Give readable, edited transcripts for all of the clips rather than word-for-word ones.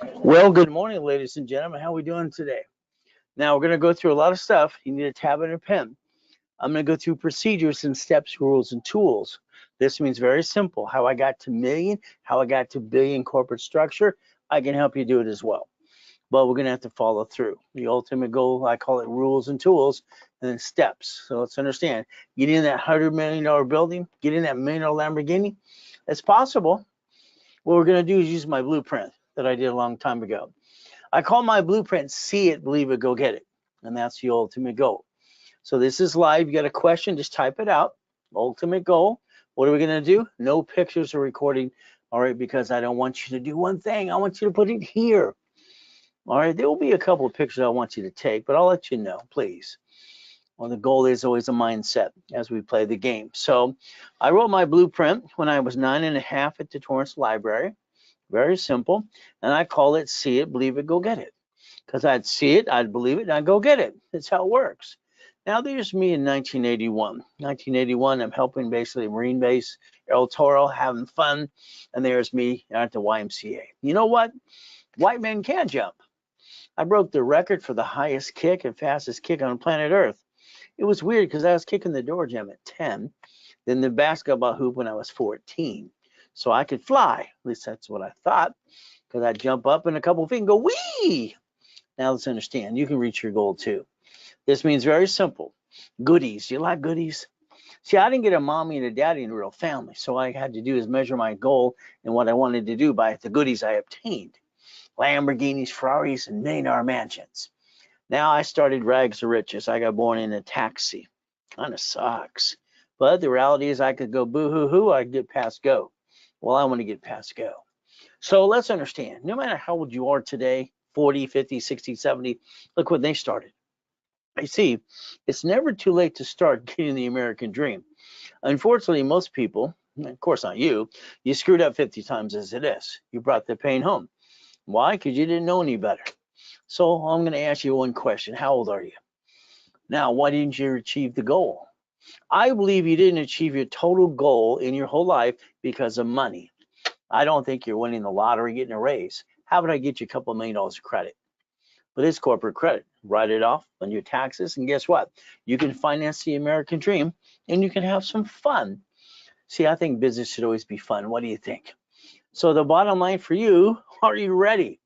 Well, good morning, ladies and gentlemen. How are we doing today? Now, we're going to go through a lot of stuff. You need a tablet and a pen. I'm going to go through procedures and steps, rules, and tools. This means very simple. How I got to million, how I got to billion corporate structure. I can help you do it as well. But we're going to have to follow through. The ultimate goal, I call it rules and tools, and then steps. So let's understand. Getting in that $100 million building, getting that $1 million Lamborghini, it's possible. What we're going to do is use my blueprint that I did a long time ago. I call my blueprint see it, believe it, go get it. And that's the ultimate goal. So this is live. You got a question, just type it out. Ultimate goal. What are we going to do? No pictures or recording. All right, because I don't want you to do one thing. I want you to put it here. All right, there will be a couple of pictures I want you to take, but I'll let you know, please. Well, the goal is always a mindset as we play the game. So I wrote my blueprint when I was 9.5 at the Torrance Library. Very simple. And I call it see it, believe it, go get it. Because I'd see it, I'd believe it, and I'd go get it. That's how it works. Now, there's me in 1981. 1981, I'm helping basically Marine Base, El Toro, having fun. And there's me at the YMCA. You know what? White men can jump. I broke the record for the highest kick and fastest kick on planet Earth. It was weird because I was kicking the door jam at 10, then the basketball hoop when I was 14. So I could fly. At least that's what I thought. Because I'd jump up in a couple of feet and go, wee! Now let's understand, you can reach your goal too. This means very simple. Goodies. You like goodies? See, I didn't get a mommy and a daddy in a real family. So all I had to do is measure my goal and what I wanted to do by the goodies I obtained. Lamborghinis, Ferraris, and millionaire mansions. Now I started rags to riches. I got born in a taxi. Kind of sucks. But the reality is I could go boo-hoo-hoo, I could get past go. Well, I want to get past go. So let's understand, no matter how old you are today, 40, 50, 60, 70, look when they started. You see, it's never too late to start getting the American dream. Unfortunately, most people, of course not you, you screwed up 50 times as it is. You brought the pain home. Why? Because you didn't know any better. So I'm going to ask you one question. How old are you? Now, why didn't you achieve the goal? I believe you didn't achieve your total goal in your whole life because of money. I don't think you're winning the lottery, getting a raise. How about I get you a couple $1 million of credit? But it's corporate credit. Write it off on your taxes, and guess what? You can finance the American dream, and you can have some fun. See, I think business should always be fun. What do you think? So the bottom line for you, are you ready?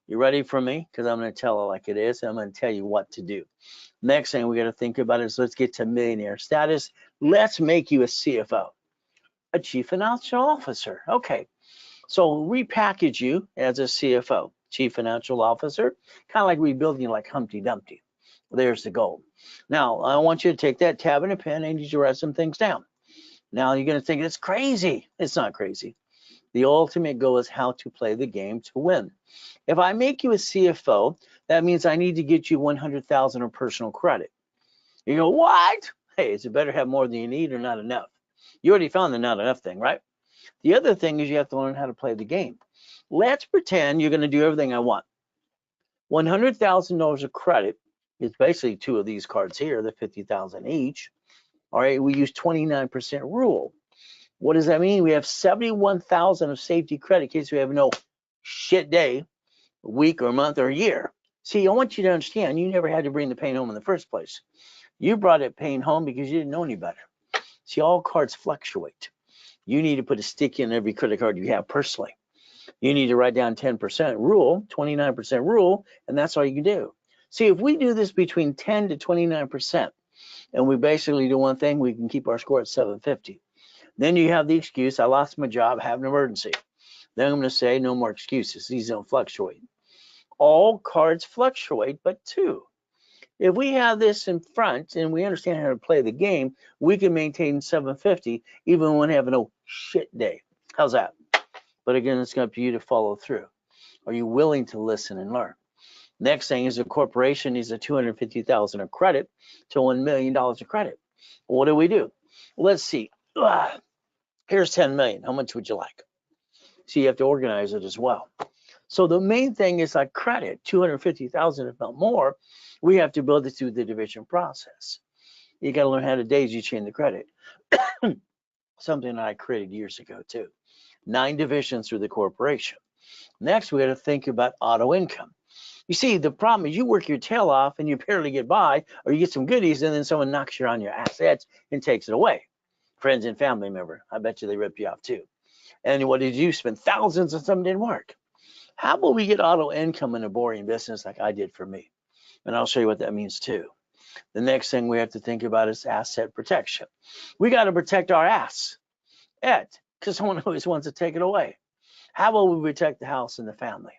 You ready for me? Because I'm going to tell it like it is. I'm going to tell you what to do. Next thing we got to think about is let's get to millionaire status. Let's make you a CFO, a chief financial officer. Okay, so repackage you as a CFO, chief financial officer, kind of like rebuilding you like Humpty Dumpty. There's the goal. Now, I want you to take that tab and a pen and you to write some things down. Now, you're going to think it's crazy. It's not crazy. The ultimate goal is how to play the game to win. If I make you a CFO, that means I need to get you 100,000 of personal credit. You go, what? Hey, is it better have more than you need or not enough? You already found the not enough thing, right? The other thing is you have to learn how to play the game. Let's pretend you're going to do everything I want. $100,000 of credit is basically two of these cards here, the 50,000 each. All right, we use 29% rule. What does that mean? We have 71,000 of safety credit in case we have no shit day, week or month or year. See, I want you to understand you never had to bring the pain home in the first place. You brought it pain home because you didn't know any better. See, all cards fluctuate. You need to put a stick in every credit card you have personally. You need to write down 10% rule, 29% rule, and that's all you can do. See, if we do this between 10 to 29%, and we basically do one thing, we can keep our score at 750. Then you have the excuse, I lost my job, I have an emergency. Then I'm going to say, no more excuses. These don't fluctuate. All cards fluctuate, but two. If we have this in front and we understand how to play the game, we can maintain 750 even when having a shit day. How's that? But again, it's up to you to follow through. Are you willing to listen and learn? Next thing is a corporation needs a 250,000 of credit to $1 million of credit. What do we do? Let's see. Here's 10 million. How much would you like? So you have to organize it as well. So the main thing is like credit, 250,000 if not more. We have to build it through the division process. You got to learn how to daisy chain the credit. Something that I created years ago too. 9 divisions through the corporation. Next, we got to think about auto income. You see, the problem is you work your tail off and you barely get by, or you get some goodies, and then someone knocks you on your assets and takes it away. Friends and family member, I bet you they ripped you off too. And what did you spend thousands and something didn't work? How about we get auto income in a boring business like I did for me? And I'll show you what that means too. The next thing we have to think about is asset protection. We got to protect our ass, because someone always wants to take it away. How about we protect the house and the family?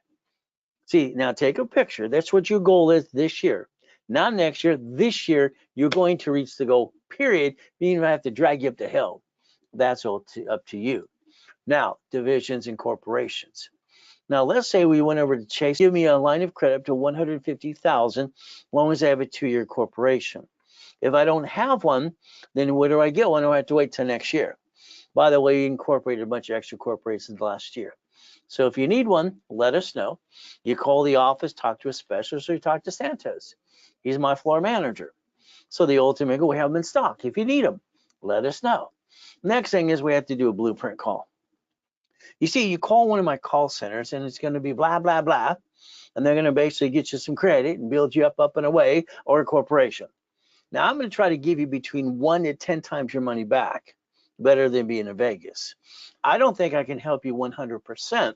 See, now take a picture. That's what your goal is this year. Not next year. This year, you're going to reach the goal, period. You don't have to drag you up the hill. That's all up to you. Now, divisions and corporations. Now, let's say we went over to Chase. Give me a line of credit to $150,000 as long as I have a 2-year corporation. If I don't have one, then where do I get one? Or I have to wait till next year. By the way, you incorporated a bunch of extra corporations last year. So if you need one, let us know. You call the office, talk to a specialist, or you talk to Santos. He's my floor manager. So the ultimate goal, we have them in stock. If you need them, let us know. Next thing is we have to do a blueprint call. You see, you call one of my call centers and it's going to be blah, blah, blah. And they're going to basically get you some credit and build you up and away, or a corporation. Now, I'm going to try to give you between 1 to 10 times your money back. Better than being in Vegas. I don't think I can help you 100%,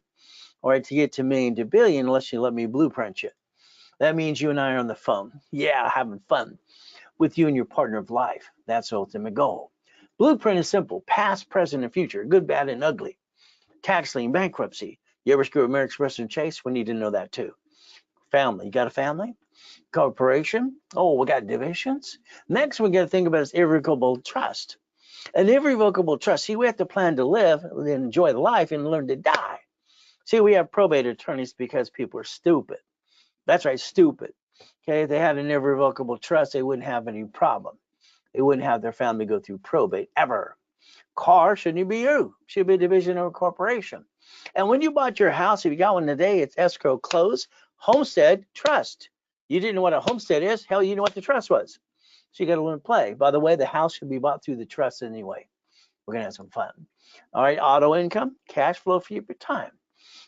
all right, to get to million to billion unless you let me blueprint you. That means you and I are on the phone. Yeah, having fun with you and your partner of life. That's the ultimate goal. Blueprint is simple: past, present, and future, good, bad, and ugly. Tax lien, bankruptcy. You ever screw American Express and Chase? We need to know that too. Family. You got a family? Corporation? Oh, we got divisions. Next, we got to think about is irrevocable trust. An irrevocable trust. See, we have to plan to live and enjoy the life and learn to die. See, we have probate attorneys because people are stupid. That's right, stupid. Okay, if they had an irrevocable trust, they wouldn't have any problem. They wouldn't have their family go through probate ever. Car shouldn't be you. Should be a division of a corporation. And when you bought your house, if you got one today, it's escrow, close, homestead, trust. You didn't know what a homestead is. Hell, you know what the trust was. So you got to learn to play. By the way, the house should be bought through the trust anyway. We're going to have some fun. All right, auto income, cash flow for your time.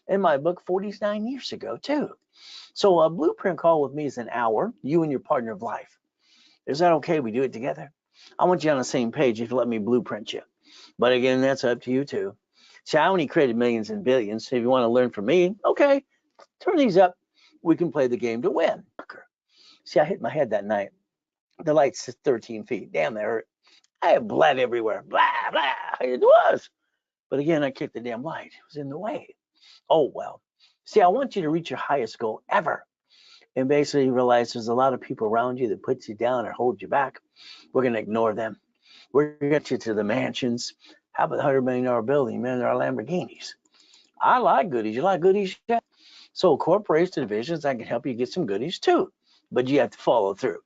In my book, 49 years ago, too. So a blueprint call with me is an hour, you and your partner of life. Is that okay? We do it together. I want you on the same page if you let me blueprint you. But again, that's up to you, too. See, I only created millions and billions. So if you want to learn from me, okay, turn these up. We can play the game to win. See, I hit my head that night. The light's 13 feet. Damn, that hurt. I have blood everywhere. Blah, blah. It was. But again, I kicked the damn light. It was in the way. Oh, well. See, I want you to reach your highest goal ever. And basically realize there's a lot of people around you that put you down or hold you back. We're going to ignore them. We're going to get you to the mansions. How about the $100 million building, man, our Lamborghinis? I like goodies. You like goodies? Yeah. So corporation divisions, I can help you get some goodies too. But you have to follow through.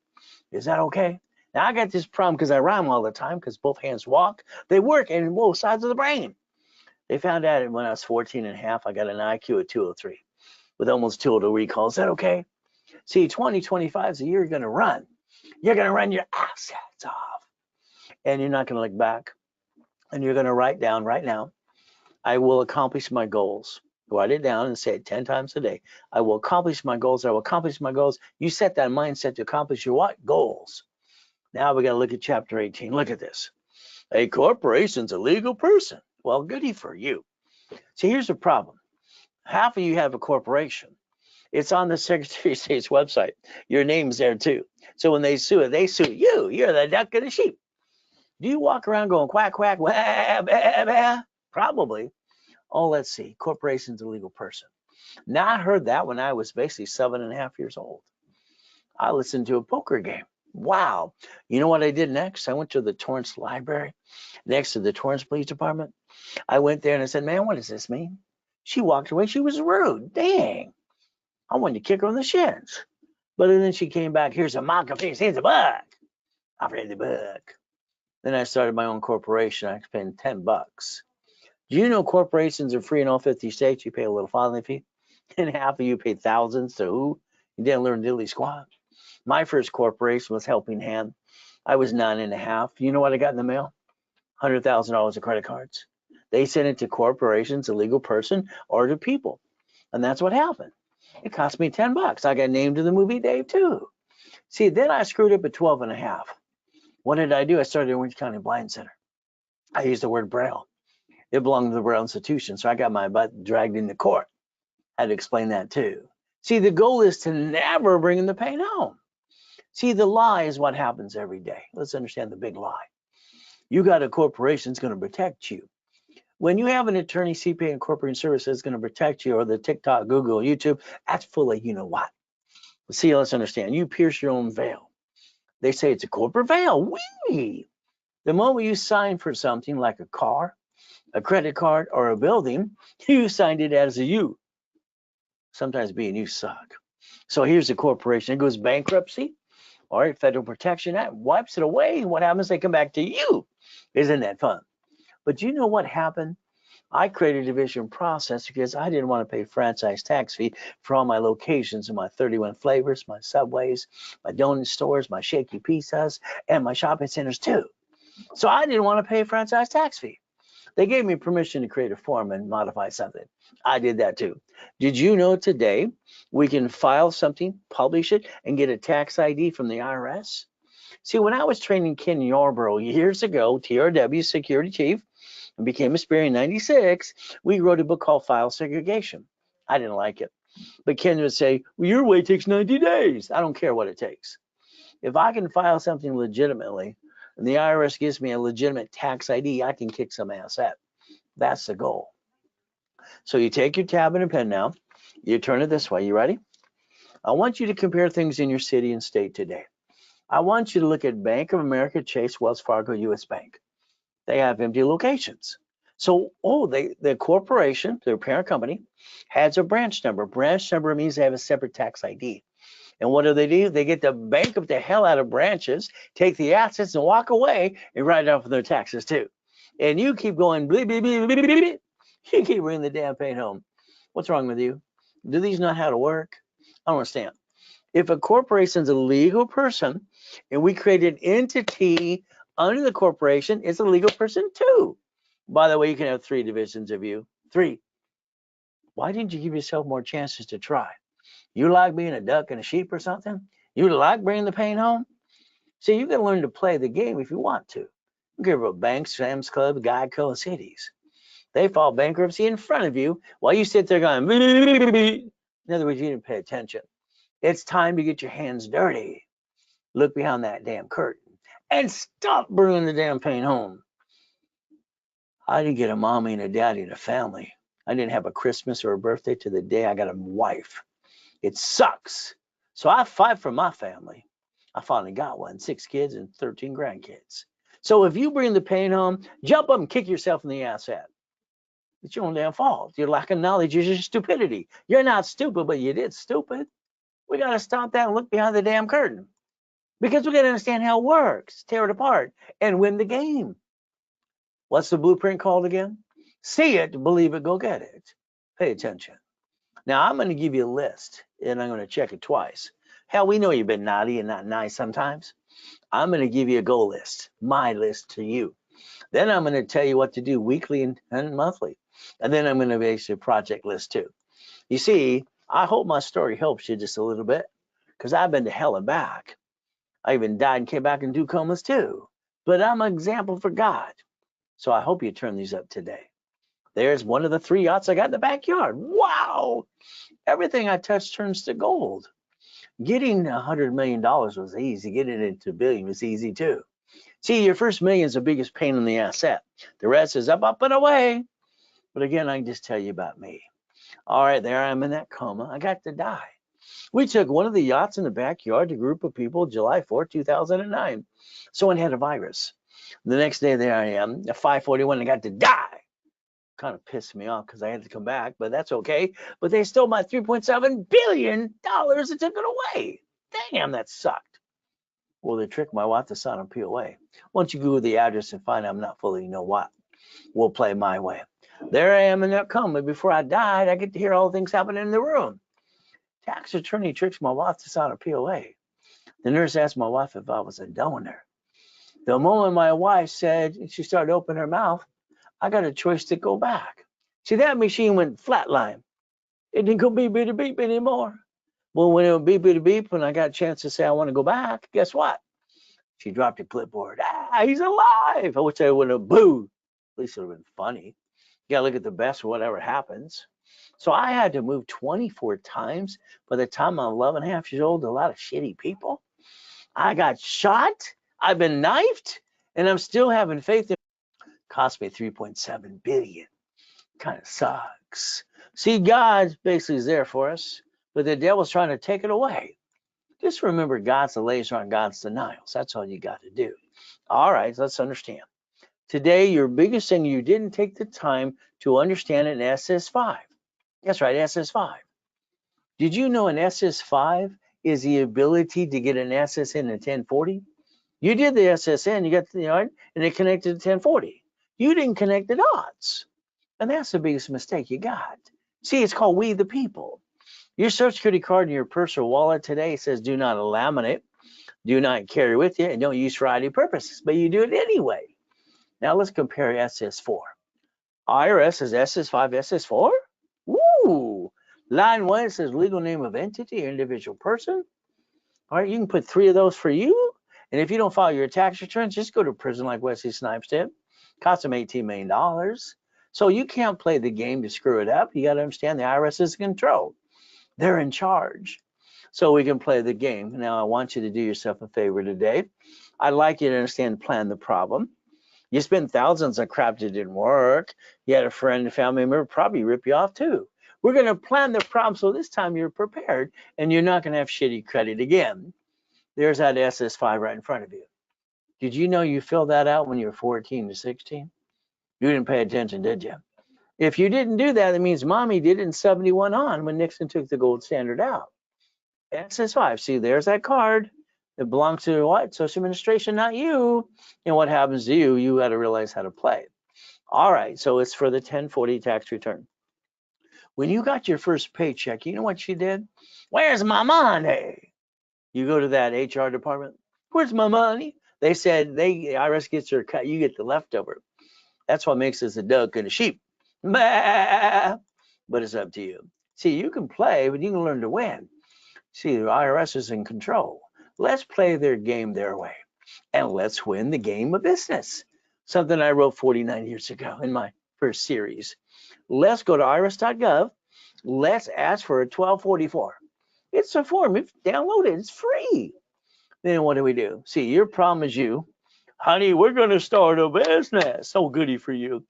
Is that okay? Now, I got this problem because I rhyme all the time because both hands walk. They work in both sides of the brain. They found out when I was 14 and a half, I got an IQ of 203 with almost total recall. Is that okay? See, 2025 is the year you're going to run. You're going to run your assets off. And you're not going to look back. And you're going to write down right now, I will accomplish my goals. Write it down and say it 10 times a day. I will accomplish my goals. I will accomplish my goals. You set that mindset to accomplish your what? Goals. Now we got to look at chapter 18. Look at this. A corporation's a legal person. Well, goody for you. See, here's the problem. Half of you have a corporation. It's on the Secretary of State's website. Your name's there too. So when they sue it, they sue you. You're the duck and the sheep. Do you walk around going quack, quack, wah, bah, bah? Probably. Oh, let's see. Corporation's a legal person. Now, I heard that when I was basically 7.5 years old. I listened to a poker game. Wow. You know what I did next? I went to the Torrance Library next to the Torrance Police Department. I went there and I said, man, what does this mean? She walked away. She was rude. Dang. I wanted to kick her on the shins. But then she came back. Here's a mock of face. Here's a buck. I've read the book. Then I started my own corporation. I spent $10. Do you know corporations are free in all 50 states? You pay a little filing fee. And half of you paid thousands to who? You didn't learn diddly squat. My first corporation was Helping Hand. I was 9.5. You know what I got in the mail? $100,000 of credit cards. They sent it to corporations, a legal person, or to people. And that's what happened. It cost me $10. I got named to the movie Dave too. See, then I screwed up at 12 and a half. What did I do? I started Orange County Blind Center. I used the word Braille. It belonged to the Braille Institution, so I got my butt dragged into court. I had to explain that too. See, the goal is to never bring the pain home. See, the lie is what happens every day. Let's understand the big lie. You got a corporation that's going to protect you. When you have an attorney, CPA, and corporate services that's going to protect you, or the TikTok, Google, YouTube, that's full of you know what. See, let's understand. You pierce your own veil. They say it's a corporate veil. Wee! The moment you sign for something like a car, a credit card, or a building, you signed it as a you. Sometimes being you suck. So here's the corporation. It goes bankruptcy. All right, Federal Protection Act wipes it away. What happens? They come back to you. Isn't that fun? But you know what happened? I created a division process because I didn't want to pay franchise tax fee for all my locations and my 31 flavors, my Subways, my donut stores, my shaky pizzas, and my shopping centers too. So I didn't want to pay franchise tax fee. They gave me permission to create a form and modify something. I did that too. Did you know today we can file something, publish it, and get a tax ID from the IRS? See, when I was training Ken Yarborough years ago, TRW security chief, and became a Spear in 96, we wrote a book called File Segregation. I didn't like it. But Ken would say, well, your way takes 90 days. I don't care what it takes. If I can file something legitimately, and the IRS gives me a legitimate tax ID, I can kick some ass at. That's the goal. So you take your tab and a pen now. You turn it this way. You ready? I want you to compare things in your city and state today. I want you to look at Bank of America, Chase, Wells Fargo, US Bank. They have empty locations. So, the corporation, their parent company, has a branch number. Branch number means they have a separate tax ID. And what do? They get to bank up the hell out of branches, take the assets and walk away and write it off for their taxes too. And you keep going, bleep, bleep, bleep, bleep, bleep, bleep. You keep bringing the damn pain home. What's wrong with you? Do these know how to work? I don't understand. If a corporation is a legal person and we create an entity under the corporation, it's a legal person too. By the way, you can have 3 divisions of you. 3. Why didn't you give yourself more chances to try? You like being a duck and a sheep or something? You like bringing the pain home? See, you can learn to play the game if you want to. You can go to banks, Sam's Club, Geico, and cities. They file bankruptcy in front of you while you sit there going, in other words, you didn't pay attention. It's time to get your hands dirty. Look behind that damn curtain and stop bringing the damn pain home. I didn't get a mommy and a daddy and a family. I didn't have a Christmas or a birthday to the day I got a wife. It sucks. So I fight for my family. I finally got one, 6 kids and 13 grandkids. So if you bring the pain home, jump up and kick yourself in the ass at. It's your own damn fault. Your lack of knowledge is your stupidity. You're not stupid, but you did stupid. We got to stop that and look behind the damn curtain. Because we got to understand how it works, tear it apart, and win the game. What's the blueprint called again? See it, believe it, go get it. Pay attention. Now, I'm going to give you a list, and I'm going to check it twice. Hell, we know you've been naughty and not nice sometimes. I'm going to give you a goal list, my list to you. Then I'm going to tell you what to do weekly and monthly. And then I'm going to base a project list too. You see, I hope my story helps you just a little bit, because I've been to hell and back. I even died and came back in 2 comas too. But I'm an example for God. So I hope you turn these up today. There's one of the 3 yachts I got in the backyard. Wow! Everything I touched turns to gold. Getting $100 million was easy. Getting it to $1 billion was easy too. See, your first million is the biggest pain in the asset. The rest is up, up, and away. But again, I can just tell you about me. All right, there I am in that coma. I got to die. We took one of the yachts in the backyard to a group of people July 4, 2009. Someone had a virus. The next day, there I am, at 5:41, I got to die. Kind of pissed me off because I had to come back, but that's okay. But they stole my $3.7 billion and took it away. Damn, that sucked. Well, they tricked my wife to sign on POA. Once you Google the address and find I'm not fully, you know what, we'll play my way. There I am in that coma. Before I died, I get to hear all the things happening in the room. Tax attorney tricks my wife to sign a POA. The nurse asked my wife if I was a donor. The moment my wife said, she started opening her mouth, I got a choice to go back. See, that machine went flatline. It didn't go beep, beep, beep anymore. Well, when it went beep, beep, beep, when I got a chance to say I want to go back, guess what? She dropped the clipboard. Ah, he's alive. I wish I would have booed. At least it would have been funny. You gotta look at the best of whatever happens. So I had to move 24 times by the time I'm 11 and a half years old. A lot of shitty people. I got shot. I've been knifed, and I'm still having faith. Cost me 3.7 billion. Kind of sucks. See, God basically is there for us, but the devil's trying to take it away. Just remember God's the laser on God's denials. That's all you got to do. All right, let's understand. Today, your biggest thing, you didn't take the time to understand an SS5. That's right, SS5. Did you know an SS5 is the ability to get an SSN in 1040? You did the SSN, you got the yard, and it connected to 1040. You didn't connect the dots. And that's the biggest mistake you got. See, it's called We the People. Your Social Security card in your purse or wallet today says do not laminate, do not carry with you, and don't use for ID purposes, but you do it anyway. Now let's compare SS4. IRS is SS5, SS4. Woo! Line 1 it says legal name of entity or individual person. All right, you can put 3 of those for you. And if you don't file your tax returns, just go to prison like Wesley Snipes did. Cost them $18 million. So you can't play the game to screw it up. You got to understand the IRS is in control. They're in charge. So we can play the game. Now, I want you to do yourself a favor today. I'd like you to understand, plan the problem. You spent thousands on crap that didn't work. You had a friend, a family member probably rip you off too. We're going to plan the problem so this time you're prepared and you're not going to have shitty credit again. There's that SS5 right in front of you. Did you know you filled that out when you were 14 to 16? You didn't pay attention, did you? If you didn't do that, that means mommy did it in 71 on when Nixon took the gold standard out. SS5, see, there's that card. It belongs to what? Social Administration, not you. And what happens to you, you got to realize how to play. All right, so it's for the 1040 tax return. When you got your first paycheck, you know what you did? Where's my money? You go to that HR department. Where's my money? They said the IRS gets their cut, you get the leftover. That's what makes us a duck and a sheep. Bah! But it's up to you. See, you can play, but you can learn to win. See, the IRS is in control. Let's play their game their way, and let's win the game of business. Something I wrote 49 years ago in my first series. Let's go to irs.gov. Let's ask for a 1244. It's a form. If you download it, it's free. Then what do? See, your problem is you. Honey, we're going to start a business. So goody for you.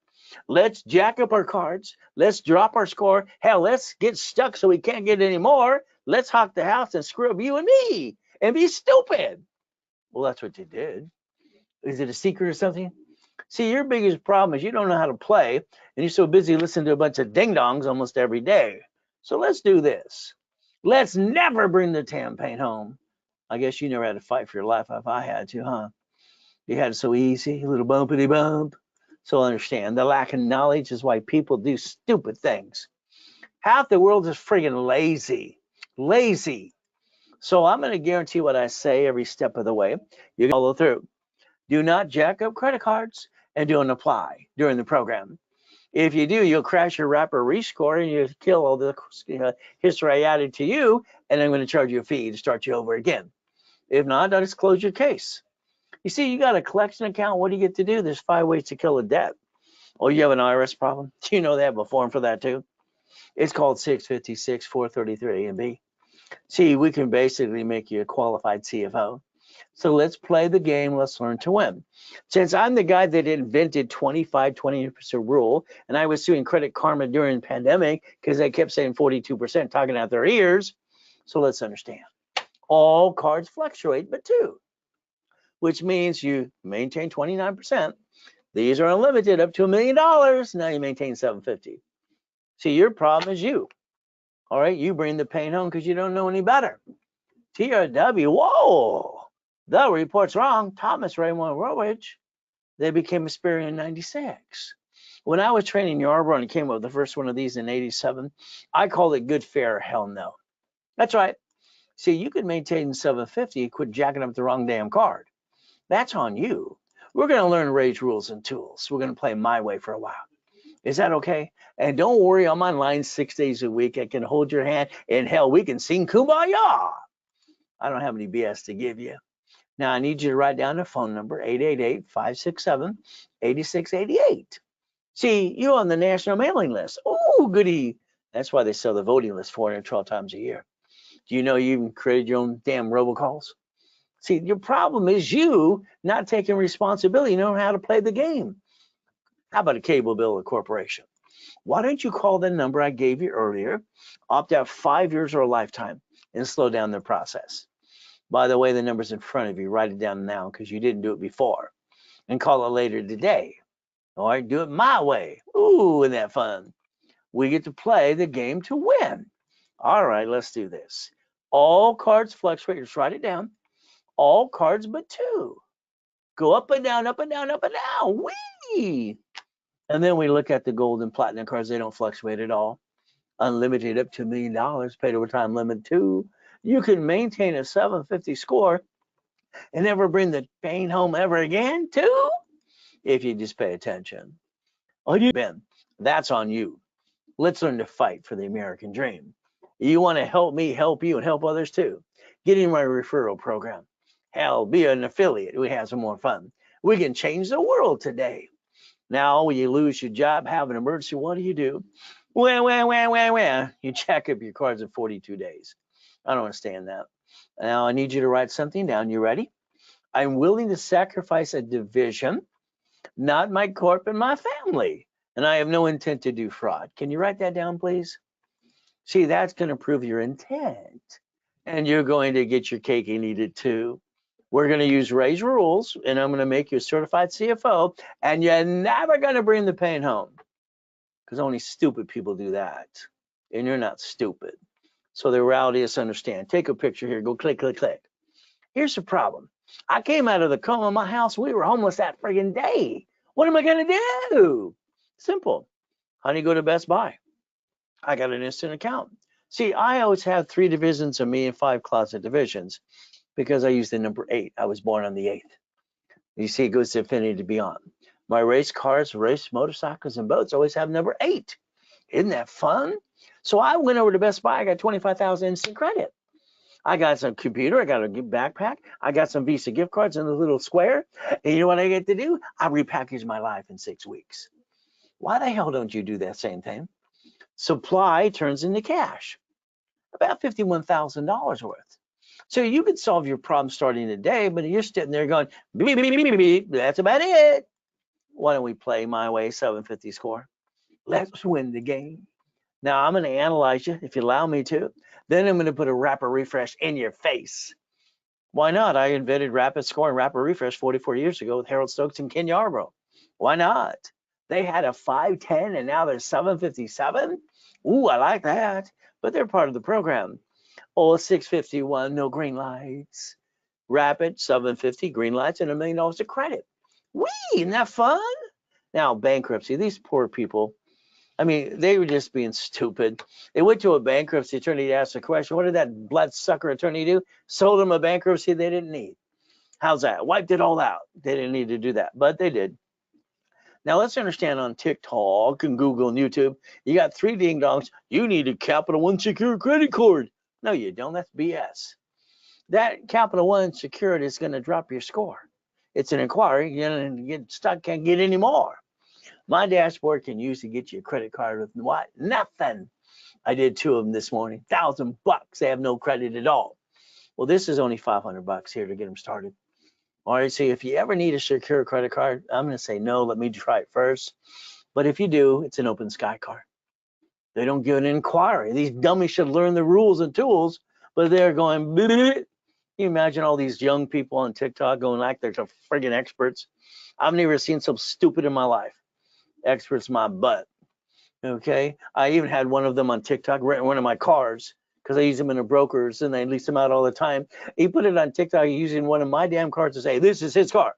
Let's jack up our cards. Let's drop our score. Hell, let's get stuck so we can't get any more. Let's hawk the house and screw up you and me and be stupid. Well, that's what you did. Is it a secret or something? See, your biggest problem is you don't know how to play, and you're so busy listening to a bunch of ding-dongs almost every day. So let's do this. Let's never bring the campaign home. I guess you never had to fight for your life if I had to, huh? You had it so easy, a little bumpity bump. So understand, the lack of knowledge is why people do stupid things. Half the world is friggin' lazy. Lazy. So I'm going to guarantee what I say every step of the way. You follow through. Do not jack up credit cards and don't apply during the program. If you do, you'll crash your wrapper rescore and you kill all the history I added to you, and I'm going to charge you a fee to start you over again. If not, I'll just close your case. You see, you got a collection account. What do you get to do? There's 5 ways to kill a debt. Oh, you have an IRS problem? Do you know they have a form for that too? It's called 656 433 A and B. See, we can basically make you a qualified CFO. So let's play the game. Let's learn to win. Since I'm the guy that invented 25-20% rule, and I was suing Credit Karma during the pandemic because they kept saying 42%, talking out their ears. So let's understand. All cards fluctuate, but 2, which means you maintain 29%. These are unlimited up to $1 million. Now you maintain 750. See, your problem is you. All right, you bring the pain home because you don't know any better. TRW, whoa, the report's wrong. Thomas Raymond Rowage, they became Experian in 96. When I was training Yarborough and came up with the first one of these in 87, I called it good, fair, hell no. That's right. See, you could maintain 750, quit jacking up the wrong damn card. That's on you. We're going to learn rage rules and tools. We're going to play my way for a while. Is that okay? And don't worry, I'm online 6 days a week. I can hold your hand, and hell, we can sing Kumbaya. I don't have any BS to give you. Now, I need you to write down the phone number, 888-567-8688. See, you're on the national mailing list. Oh, goody. That's why they sell the voting list 412 times a year. Do you know you even created your own damn robocalls? See, your problem is you not taking responsibility. You don't know how to play the game. How about a cable bill or corporation? Why don't you call the number I gave you earlier, opt out 5 years or a lifetime, and slow down the process? By the way, the number's in front of you. Write it down now because you didn't do it before. And call it later today. All right, do it my way. Ooh, isn't that fun? We get to play the game to win. All right, let's do this. All cards fluctuate. Just write it down. All cards but two. Go up and down, up and down, up and down. Whee! And then we look at the gold and platinum cards. They don't fluctuate at all. Unlimited up to $1 million. Paid overtime limit 2. You can maintain a 750 score and never bring the pain home ever again, too, if you just pay attention. Ben, that's on you. Let's learn to fight for the American dream. You want to help me help you and help others too. Get in my referral program. Hell, be an affiliate. We have some more fun. We can change the world today. Now, when you lose your job, have an emergency, what do? Well. You check up your cards in 42 days. I don't understand that. Now, I need you to write something down. You ready? I'm willing to sacrifice a division, not my corp and my family. And I have no intent to do fraud. Can you write that down, please? See, that's going to prove your intent. And you're going to get your cake and eat it too. We're going to use Ray's rules, and I'm going to make you a certified CFO, and you're never going to bring the pain home because only stupid people do that. And you're not stupid. So the reality is understand. Take a picture here. Go click, click, click. Here's the problem. I came out of the coma of my house. We were homeless that friggin' day. What am I going to do? Simple. Honey, go to Best Buy. I got an instant account. See, I always have 3 divisions of me and 5 closet divisions because I use the number 8. I was born on the 8th. You see, it goes to infinity to beyond. My race cars, race motorcycles, and boats always have number 8. Isn't that fun? So I went over to Best Buy. I got 25,000 instant credit. I got some computer. I got a backpack. I got some Visa gift cards in a little square. And you know what I get to do? I repackage my life in 6 weeks. Why the hell don't you do that same thing? Supply turns into cash, about $51,000 worth. So you could solve your problem starting today, but you're sitting there going, beep, beep, beep, beep, beep. That's about it. Why don't we play my way 750 score? Let's win the game. Now I'm going to analyze you if you allow me to. Then I'm going to put a rapid refresh in your face. Why not? I invented rapid score and rapid refresh 44 years ago with Harold Stokes and Ken Yarbrough. Why not? They had a 510 and now they're 757. Ooh, I like that. But they're part of the program. Oh, 651, no green lights. Rapid, 750, green lights, and $1 million of credit. Whee, isn't that fun? Now, bankruptcy, these poor people, I mean, they were just being stupid. They went to a bankruptcy attorney to ask a question. What did that bloodsucker attorney do? Sold them a bankruptcy they didn't need. How's that? Wiped it all out. They didn't need to do that, but they did. Now, let's understand on TikTok and Google and YouTube, you got 3 ding-dongs. You need a Capital One secured credit card. No, you don't. That's BS. That Capital One secured is going to drop your score. It's an inquiry. You're going to get stuck, can't get any more. My dashboard can usually get you a credit card with what? Nothing. I did 2 of them this morning. $1,000. They have no credit at all. Well, this is only $500 here to get them started. All right, so if you ever need a secure credit card, I'm going to say no, let me try it first. But if you do, it's an Open Sky card. They don't give an inquiry. These dummies should learn the rules and tools, but they're going, bleh. You imagine all these young people on TikTok going like they're friggin' experts. I've never seen so stupid in my life. Experts my butt. Okay, I even had one of them on TikTok rent one of my cars because I use them in the brokers and they lease them out all the time. He put it on TikTok using one of my damn cars to say, this is his car.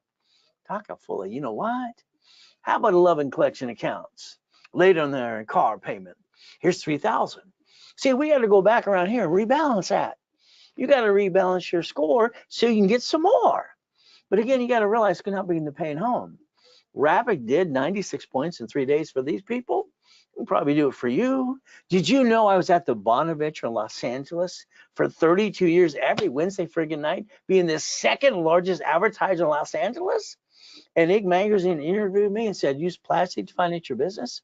Talking full of, you know what? How about 11 collection accounts? Later on their car payment. Here's 3,000. See, we got to go back around here and rebalance that. You got to rebalance your score so you can get some more. But again, you got to realize it's not bringing the pain home. Rapid did 96 points in 3 days for these people. We'll probably do it for you. Did you know I was at the Bonaventure in Los Angeles for 32 years every Wednesday friggin' night, being the second largest advertiser in Los Angeles? And Inc. Magazine interviewed me and said, use plastic to finance your business.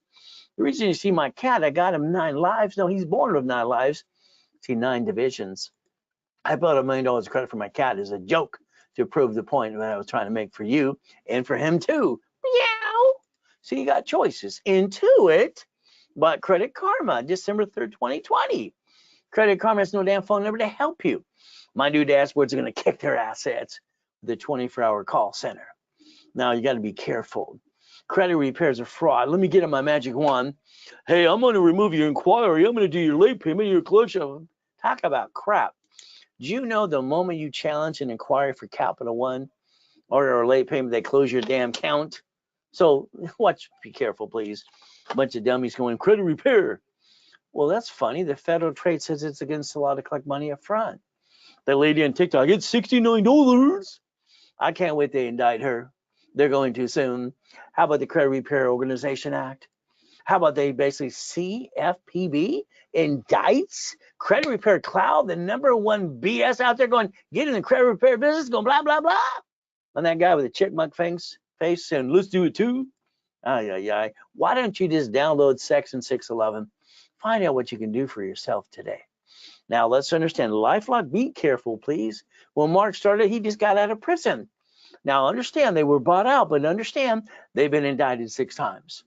The reason you see my cat, I got him 9 lives. No, he's born with 9 lives. See, 9 divisions. I bought $1 million of credit for my cat as a joke to prove the point that I was trying to make for you and for him too. Meow. So you got choices. Intuit bought Credit Karma December 3rd, 2020. Credit Karma has no damn phone number to help you. My new dashboards are going to kick their assets with a 24-hour call center. Now you got to be careful. Credit repairs are fraud. Let me get on my magic wand. Hey, I'm going to remove your inquiry. I'm going to do your late payment, your collection. Talk about crap. Do you know the moment you challenge an inquiry for Capital One or a late payment, they close your damn account? So be careful, please. A bunch of dummies going, credit repair. Well, that's funny. The Federal Trade says it's against the law to collect money up front. The lady on TikTok, it's $69. I can't wait to indict her. They're going to soon. How about the Credit Repair Organization Act? How about they basically CFPB indicts Credit Repair Cloud, the #1 BS out there going, get in the credit repair business, going blah, blah, blah. And that guy with the chipmunk face saying, let's do it too. Why don't you just download Section 611? Find out what you can do for yourself today. Now, let's understand, LifeLock, be careful, please. When Mark started, he just got out of prison. Now, understand, they were bought out, but understand, they've been indicted 6 times.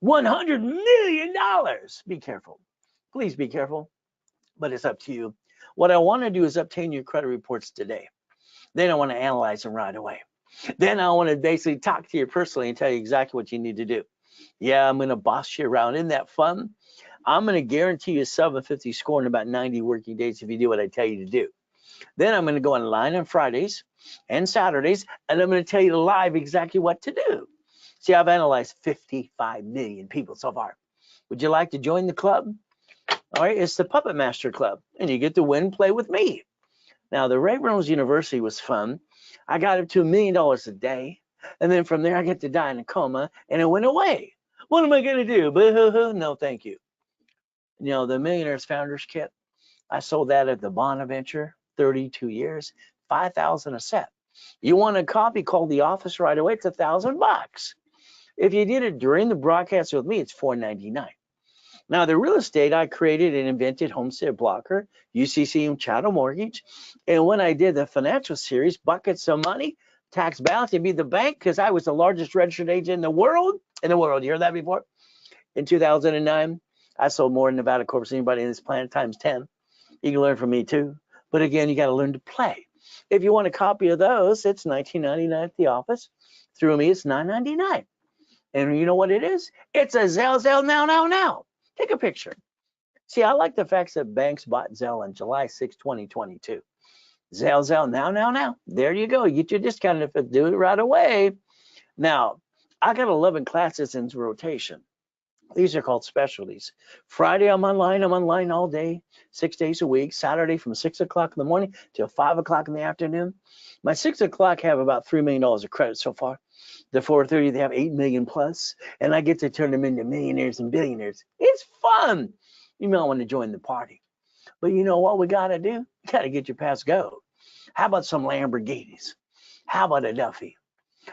$100 million. Be careful. Please be careful. But it's up to you. What I want to do is obtain your credit reports today. Then I want to analyze them right away. Then I want to basically talk to you personally and tell you exactly what you need to do. Yeah, I'm going to boss you around. Isn't that fun? I'm going to guarantee you a 750 score in about 90 working days if you do what I tell you to do. Then I'm going to go online on Fridays and Saturdays, and I'm going to tell you live exactly what to do. See, I've analyzed 55 million people so far. Would you like to join the club? All right, it's the Puppet Master Club, and you get to win play with me. Now, the Ray Reynolds University was fun. I got up to $1 million a day, and then from there I get to die in a coma, and it went away. What am I going to do? Boo-hoo-hoo? No, thank you. You know, the Millionaires Founders Kit, I sold that at the Bonaventure, 32 years, $5,000 a set. You want a copy? Call the office right away. It's $1,000. If you did it during the broadcast with me, it's $499. Now, the real estate, I created and invented Homestead Blocker, UCC and Chattel Mortgage. And when I did the financial series, Buckets of Money, Tax Balance, it'd be the bank, because I was the largest registered agent in the world. You heard that before? In 2009, I sold more in Nevada Corp than anybody in this planet times 10. You can learn from me too. But again, you got to learn to play. If you want a copy of those, it's $19.99 at the office. Through me, it's $9.99. And you know what it is? It's a Zelle now. Take a picture. See, I like the fact that banks bought Zelle on July 6, 2022. Zelle now. There you go. You get your discount if it do it right away. Now, I got 11 classes in rotation. These are called specialties. Friday, I'm online all day, 6 days a week. Saturday from 6 o'clock in the morning till 5 o'clock in the afternoon. My 6 o'clock have about $3 million of credit so far. The 4:30, they have 8 million plus, and I get to turn them into millionaires and billionaires. It's fun. You might want to join the party. But you know what we got to do? We got to get your pass go. How about some Lamborghinis? How about a Duffy?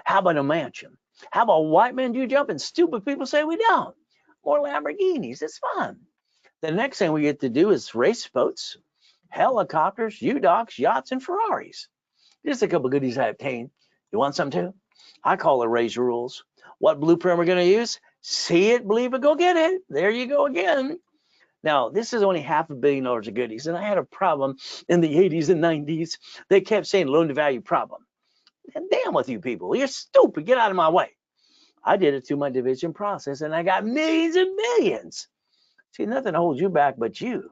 How about a mansion? How about white men do jump and stupid people say we don't? More Lamborghinis. It's fun. The next thing we get to do is race boats, helicopters, U-Docks, yachts, and Ferraris. Just a couple goodies I obtained. You want some too? I call it Ray's Rules. What blueprint we're going to use? See it, believe it, go get it. There you go again. Now, this is only $500 million of goodies, and I had a problem in the 80s and 90s. They kept saying loan to value problem. And damn with you people. You're stupid. Get out of my way. I did it through my division process, and I got millions and millions. See, nothing holds you back but you.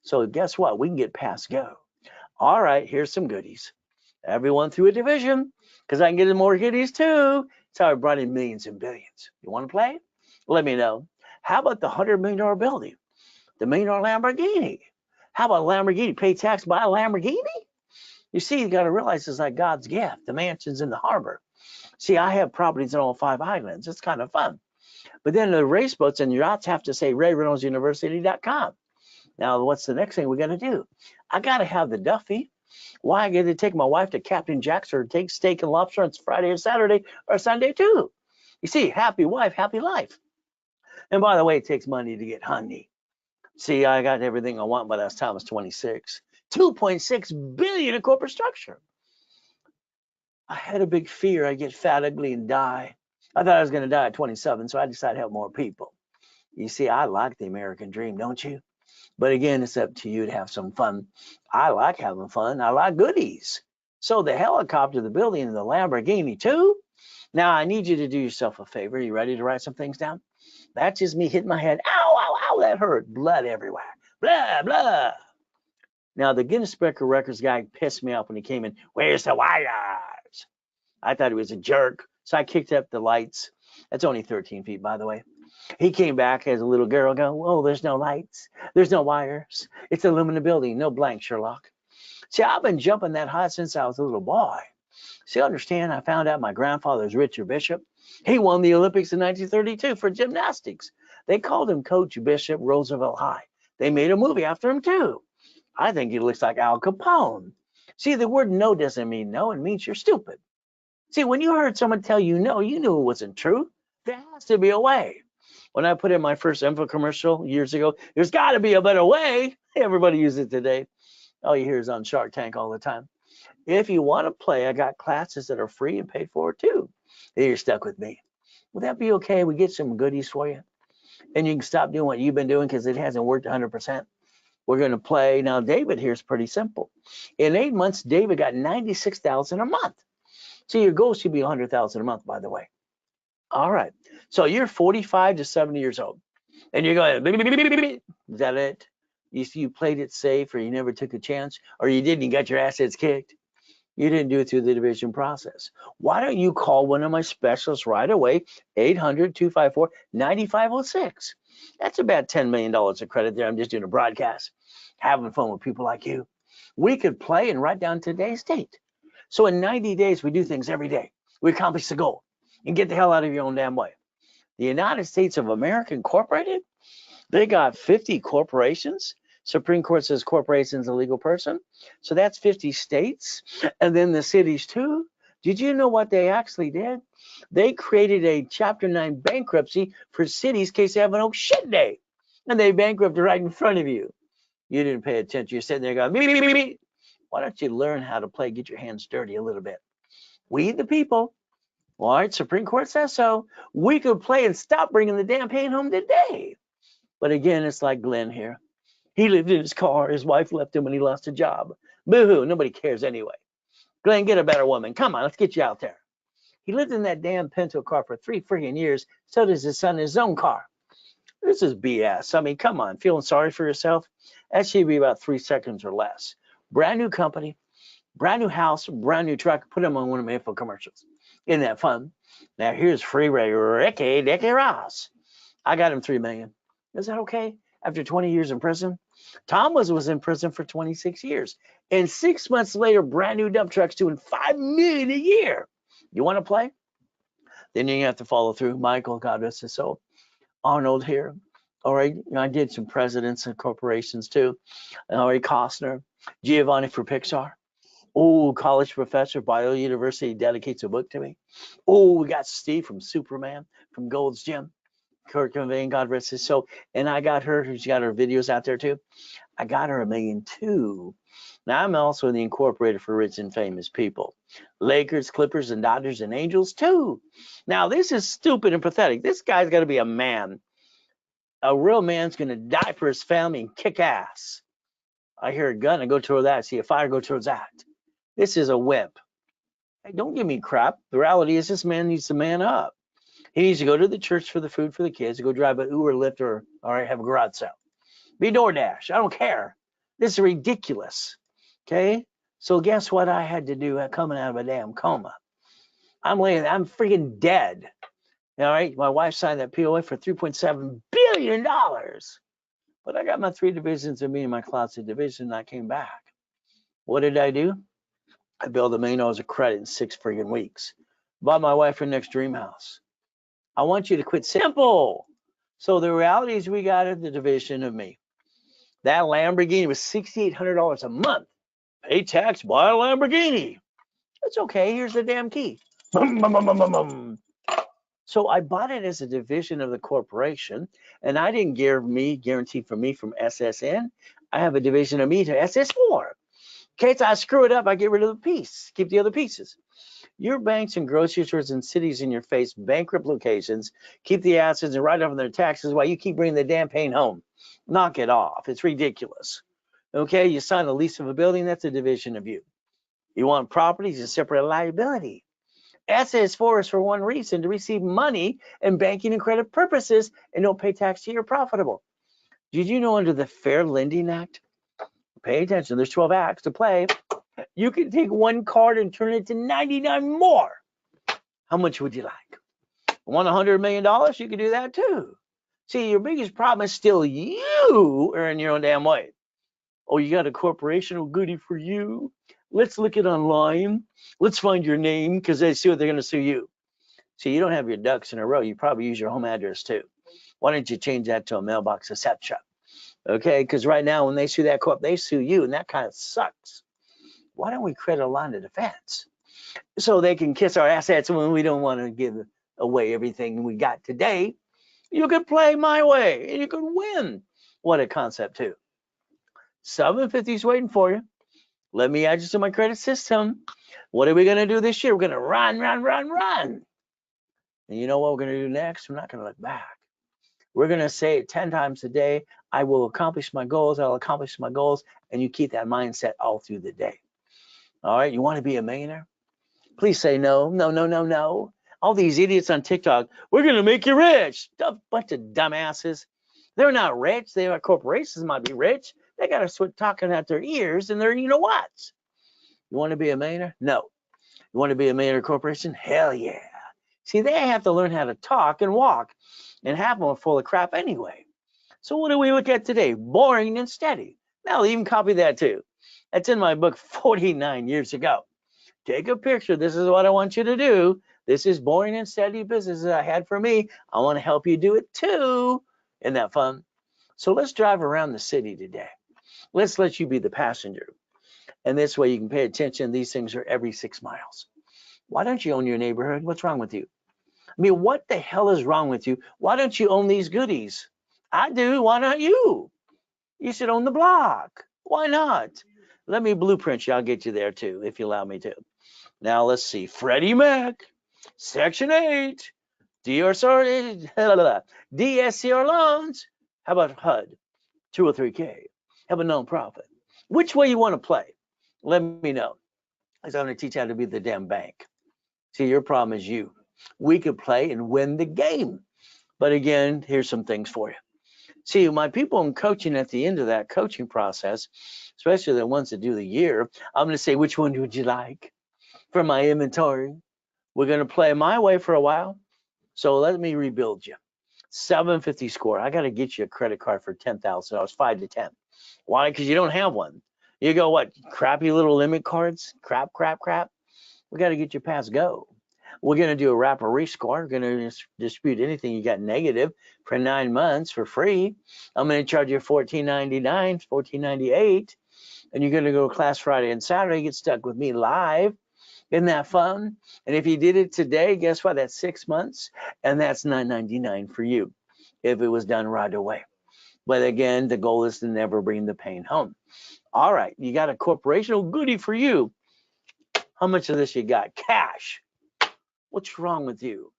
So guess what? We can get past go. All right, here's some goodies. Everyone through a division, because I can get in more goodies too. That's how I brought in millions and billions. You want to play? Let me know. How about the $100 million building? The $1 million Lamborghini? How about Lamborghini? Pay tax, buy a Lamborghini? You see, you got to realize it's like God's gift. The mansion's in the harbor. See, I have properties in all 5 islands. It's kind of fun. But then the race boats and yachts have to say RayReynoldsUniversity.com. Now, what's the next thing we got to do? I got to have the Duffy. Why? I get to take my wife to Captain Jack's or take steak and lobster on Friday or Saturday or Sunday too. You see, happy wife, happy life. And by the way, it takes money to get honey. See, I got everything I want by the time I was 26. 2.6 billion in corporate structure. I had a big fear I'd get fat, ugly, and die. I thought I was going to die at 27, so I decided to help more people. You see, I like the American dream, don't you? But again, it's up to you to have some fun. I like having fun. I like goodies. So the helicopter, the building, and the Lamborghini too. Now I need you to do yourself a favor. Are you ready to write some things down? That's just me hitting my head. Ow, ow, ow, that hurt. Blood everywhere. Blah, blah. Now the Guinness Book of Records guy pissed me off when he came in. Where's the wires? I thought he was a jerk. So I kicked up the lights. That's only 13 feet, by the way. He came back as a little girl going, oh, there's no lights. There's no wires. It's an aluminum building. No blank, Sherlock. See, I've been jumping that high since I was a little boy. See, understand, I found out my grandfather's Richard Bishop. He won the Olympics in 1932 for gymnastics. They called him Coach Bishop Roosevelt High. They made a movie after him, too. I think he looks like Al Capone. See, the word no doesn't mean no. It means you're stupid. See, when you heard someone tell you no, you knew it wasn't true. There has to be a way. When I put in my first infomercial years ago, there's got to be a better way. Everybody uses it today. All you hear is on Shark Tank all the time. If you want to play, I got classes that are free and paid for too. You're stuck with me. Would that be okay? We get some goodies for you. And you can stop doing what you've been doing because it hasn't worked 100%. We're going to play. Now, David here is pretty simple. In 8 months, David got $96,000 a month. So your goal should be $100,000 a month, by the way. All right. So you're 45 to 70 years old. And you're going, is that it? You played it safe, or you never took a chance, or you didn't, you got your assets kicked. You didn't do it through the division process. Why don't you call one of my specialists right away, 800-254-9506. That's about $10 million of credit there. I'm just doing a broadcast, having fun with people like you. We could play and write down today's date. So in 90 days, we do things every day. We accomplish the goal and get the hell out of your own damn way. The United States of America Incorporated, they got 50 corporations. Supreme Court says corporation's a legal person. So that's 50 states. And then the cities too. Did you know what they actually did? They created a Chapter 9 bankruptcy for cities in case they have an oh shit day. And they bankrupted right in front of you. You didn't pay attention. You're sitting there going, me, me, me, me. Why don't you learn how to play, get your hands dirty a little bit? We the people. All right, Supreme Court says so. We could play and stop bringing the damn pain home today. But again, it's like Glenn here. He lived in his car. His wife left him when he lost a job. Boo-hoo, nobody cares anyway. Glenn, get a better woman. Come on, let's get you out there. He lived in that damn Pinto car for 3 friggin' years. So does his son in his own car. This is BS. I mean, come on, feeling sorry for yourself? That should be about 3 seconds or less. Brand new company, brand new house, brand new truck. Put him on one of my info commercials. Isn't that fun? Now here's Freeway Ricky Ross. I got him $3 million. Is that okay? After 20 years in prison? Tom was in prison for 26 years. And 6 months later, brand new dump trucks doing $5 million a year. You want to play? Then you have to follow through. Michael, God rest his soul. Arnold here. All right, I did some presidents and corporations too. All right, Costner, Giovanni for Pixar. Oh, college professor, Bio University dedicates a book to me. Oh, we got Steve from Superman, from Gold's Gym. Kurt Cobain, God rest his soul. And I got her, she's got her videos out there too. I got her $1 million too. Now I'm also the incorporator for rich and famous people. Lakers, Clippers, and Dodgers and Angels too. Now this is stupid and pathetic. This guy's got to be a man. A real man's going to die for his family and kick ass. I hear a gun, I go toward that. I see a fire, go towards that. This is a wimp. Hey, don't give me crap. The reality is this man needs to man up. He needs to go to the church for the food for the kids, go drive an Uber, Lyft, or have a garage sale. Be DoorDash. I don't care. This is ridiculous. Okay? So guess what I had to do coming out of a damn coma? I'm freaking dead. All right? My wife signed that POA for $3.7 billion. But I got my 3 divisions of me and my closet division, and I came back. What did I do? I built $1 million of credit in 6 friggin' weeks. Bought my wife her next dream house. I want you to quit. Simple. So the reality is we got at the division of me. That Lamborghini was $6,800 a month. Pay tax, buy a Lamborghini. It's okay. Here's the damn key. Bum, bum, bum, bum, bum, bum. So I bought it as a division of the corporation, and I didn't guarantee for me from SSN. I have a division of me to SS4. In case I screw it up, I get rid of the piece, keep the other pieces. Your banks and grocery stores and cities in your face, bankrupt locations, keep the assets and write off their taxes while you keep bringing the damn pain home. Knock it off. It's ridiculous. Okay, you sign a lease of a building, that's a division of you. You want properties, a separate liability. SS4 is for one reason, to receive money and banking and credit purposes and don't pay tax till you're profitable. Did you know under the Fair Lending Act, pay attention, there's 12 acts to play, you can take one card and turn it to 99 more. How much would you like? Want $100 million? You can do that too. See, your biggest problem is still you earn your own damn way. Oh, you got a corporational goodie for you? Let's look it online. Let's find your name because they see what they're going to sue you. See, you don't have your ducks in a row. You probably use your home address too. Why don't you change that to a mailbox, etc.? Okay, because right now when they sue that corp, they sue you, and that kind of sucks. Why don't we create a line of defense so they can kiss our assets when we don't want to give away everything we got today? You could play my way and you could win. What a concept too. 750 is waiting for you. Let me add you to my credit system. What are we going to do this year? We're going to run. And you know what we're going to do next? We're not going to look back. We're going to say it 10 times a day. I will accomplish my goals. I'll accomplish my goals. And you keep that mindset all through the day. All right. You want to be a millionaire? Please say no. No. All these idiots on TikTok, we're going to make you rich. A bunch of dumbasses. They're not rich. Their corporations might be rich. They got to quit talking out their ears and they're, you know what? You want to be a millionaire? No. You want to be a millionaire corporation? Hell yeah. See, they have to learn how to talk and walk, and half of them are full of crap anyway. So what do we look at today? Boring and steady. Now, even copy that too. That's in my book 49 years ago. Take a picture. This is what I want you to do. This is boring and steady business that I had for me. I want to help you do it too. Isn't that fun? So let's drive around the city today. Let's let you be the passenger. And this way you can pay attention. These things are every 6 miles. Why don't you own your neighborhood? What's wrong with you? I mean, what the hell is wrong with you? Why don't you own these goodies? I do. Why not you? You should own the block. Why not? Let me blueprint you. I'll get you there too, if you allow me to. Now let's see. Freddie Mac, Section 8, DSCR loans. How about HUD, 203K? How about nonprofit? Which way you want to play? Let me know. Because I'm going to teach you how to be the damn bank. See, your problem is you. We could play and win the game. But again, here's some things for you. See, my people in coaching at the end of that coaching process, especially the ones that do the year, I'm going to say, which one would you like for my inventory? We're going to play my way for a while. So let me rebuild you. 750 score. I got to get you a credit card for $10,000, 5 to 10. Why? Because you don't have one. You go, what, crappy little limit cards? Crap. We got to get you past go. We're going to do a rapid score. We're going to dispute anything you got negative for 9 months for free. I'm going to charge you $14.99, $14.98, and you're going to go to class Friday and Saturday. Get stuck with me live. Isn't that fun? And if you did it today, guess what? That's 6 months, and that's $9.99 for you if it was done right away. But again, the goal is to never bring the pain home. All right, you got a corporational goodie for you. How much of this you got? Cash. What's wrong with you?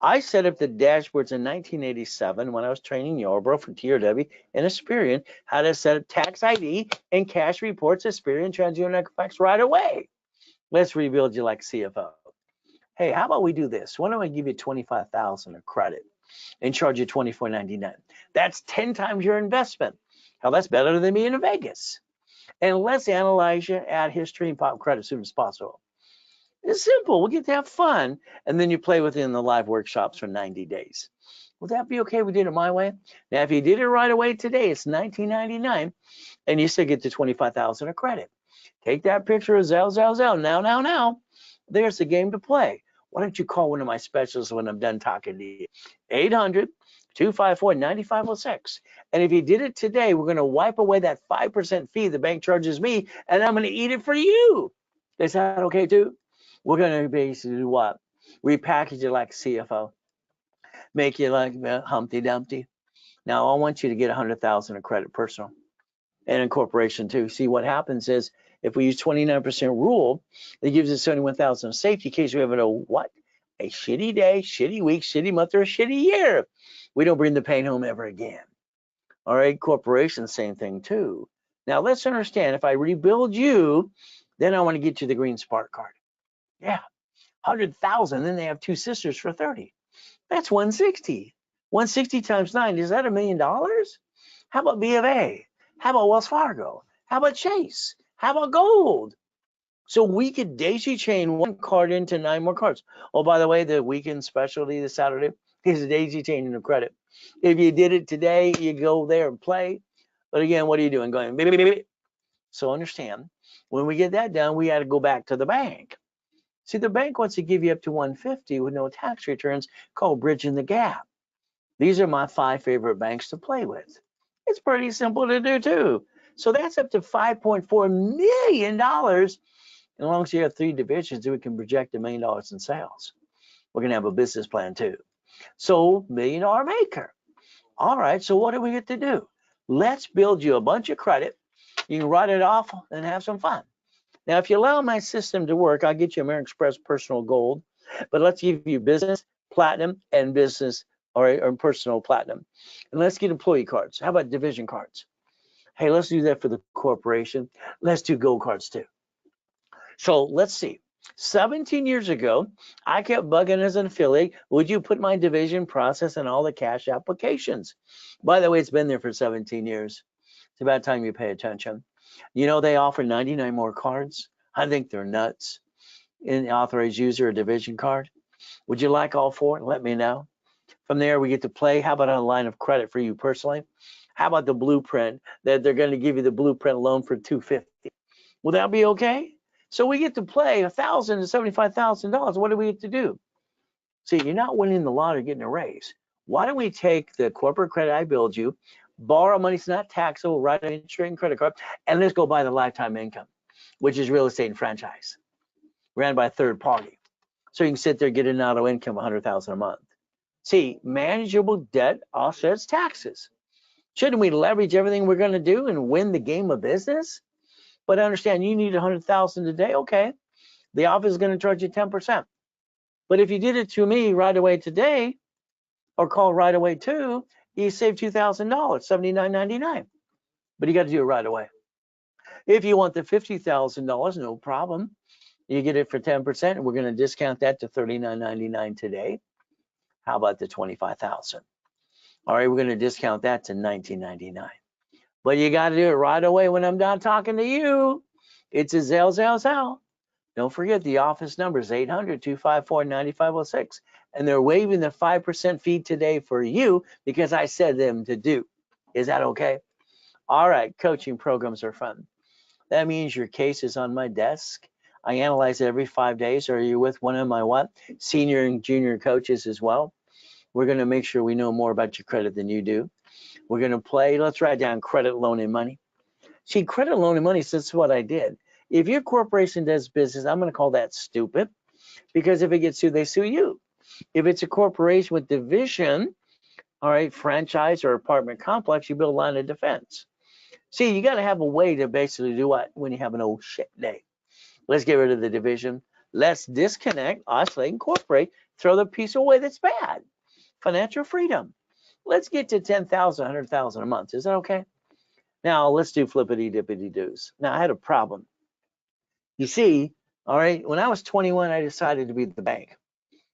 I set up the dashboards in 1987 when I was training Yarborough for TRW and Experian how to set up tax ID and cash reports, Experian, TransUnion, Equifax right away. Let's rebuild you like CFO. Hey, how about we do this? Why don't I give you $25,000 of credit and charge you $24.99? That's 10 times your investment. Hell, that's better than being in Vegas. And let's analyze you, add history, and pop credit as soon as possible. It's simple. We'll get to have fun. And then you play within the live workshops for 90 days. Would that be okay? We did it my way. Now, if you did it right away today, it's $19.99, and you still get the $25,000 of credit. Take that picture of Zell. Now. There's the game to play. why don't you call one of my specialists when I'm done talking to you? 800-254-9506. And if you did it today, we're going to wipe away that 5% fee the bank charges me, and I'm going to eat it for you. Is that okay too? We're going to basically do what? Repackage it like CFO, make you like Humpty Dumpty. Now I want you to get 100,000 of credit personal and in corporation too. See, what happens is if we use 29% rule, it gives us 71,000 of safety in case we have a shitty day, shitty week, shitty month, or a shitty year. We don't bring the pain home ever again. All right, corporation, same thing too. Now let's understand, if I rebuild you, then I want to get you the green spark card. Yeah, 100,000, then they have two sisters for 30. That's 160. 160 times 9, is that $1 million? How about B of A? How about Wells Fargo? How about Chase? How about Gold? So we could daisy chain one card into 9 more cards. Oh, by the way, the weekend specialty this Saturday is a daisy chaining of credit. If you did it today, you go there and play. But again, what are you doing? Going, beep, beep, beep, beep. So understand, when we get that done, we got to go back to the bank. See, the bank wants to give you up to 150 with no tax returns, called bridging the gap. These are my 5 favorite banks to play with. It's pretty simple to do too. So that's up to $5.4 million. As long as you have 3 divisions, we can project $1 million in sales. We're going to have a business plan too. So $1 million maker. All right, so what do we get to do? Let's build you a bunch of credit. You can write it off and have some fun. Now, if you allow my system to work, I'll get you American Express Personal Gold, but let's give you business, platinum, and business or personal platinum. And let's get employee cards. How about division cards? Hey, let's do that for the corporation. Let's do gold cards too. So let's see. 17 years ago, I kept bugging as an affiliate, would you put my division process in all the cash applications? By the way, it's been there for 17 years. It's about time you pay attention. You know, they offer 99 more cards. I think they're nuts. In the authorized user or division card. Would you like all 4? Let me know. From there, we get to play. How about a line of credit for you personally? How about the blueprint that they're going to give you the blueprint loan for $250? Will that be okay? So we get to play $1,000 to $75,000. What do we get to do? See, you're not winning the lottery, getting a raise. Why don't we take the corporate credit I build you, borrow money, it's not taxable, write an interest rate and credit card, and let's go buy the lifetime income, which is real estate and franchise, ran by a third party. So you can sit there, get an auto income, $100,000 a month. See, manageable debt offsets taxes. Shouldn't we leverage everything we're going to do and win the game of business? But understand, you need 100,000 today. Okay, the office is going to charge you 10%. But if you did it to me right away today, or call right away too, you save $2,000, $79.99. But you got to do it right away. If you want the $50,000, no problem. You get it for 10%. We're going to discount that to $39.99 today. How about the $25,000? All right, we're going to discount that to $19.99. But you got to do it right away when I'm done talking to you. It's a Zelle. Don't forget the office number is 800-254-9506. And they're waiving the 5% fee today for you because I said them to do. Is that okay? All right, coaching programs are fun. That means your case is on my desk. I analyze it every 5 days. Are you with one of my senior and junior coaches as well? We're going to make sure we know more about your credit than you do. We're going to play. Let's write down credit, loan, and money. See, credit, loan, and money, so that's what I did. If your corporation does business, I'm going to call that stupid, because if it gets sued, they sue you. If it's a corporation with division, all right, franchise or apartment complex, you build a line of defense. See, you got to have a way to basically do what when you have an old shit day. Let's get rid of the division. Let's disconnect, isolate, incorporate, throw the piece away that's bad. Financial freedom. Let's get to 10,000, 100,000 a month. Is that okay? Now let's do flippity dippity doos. Now I had a problem. You see, all right, when I was 21, I decided to be the bank.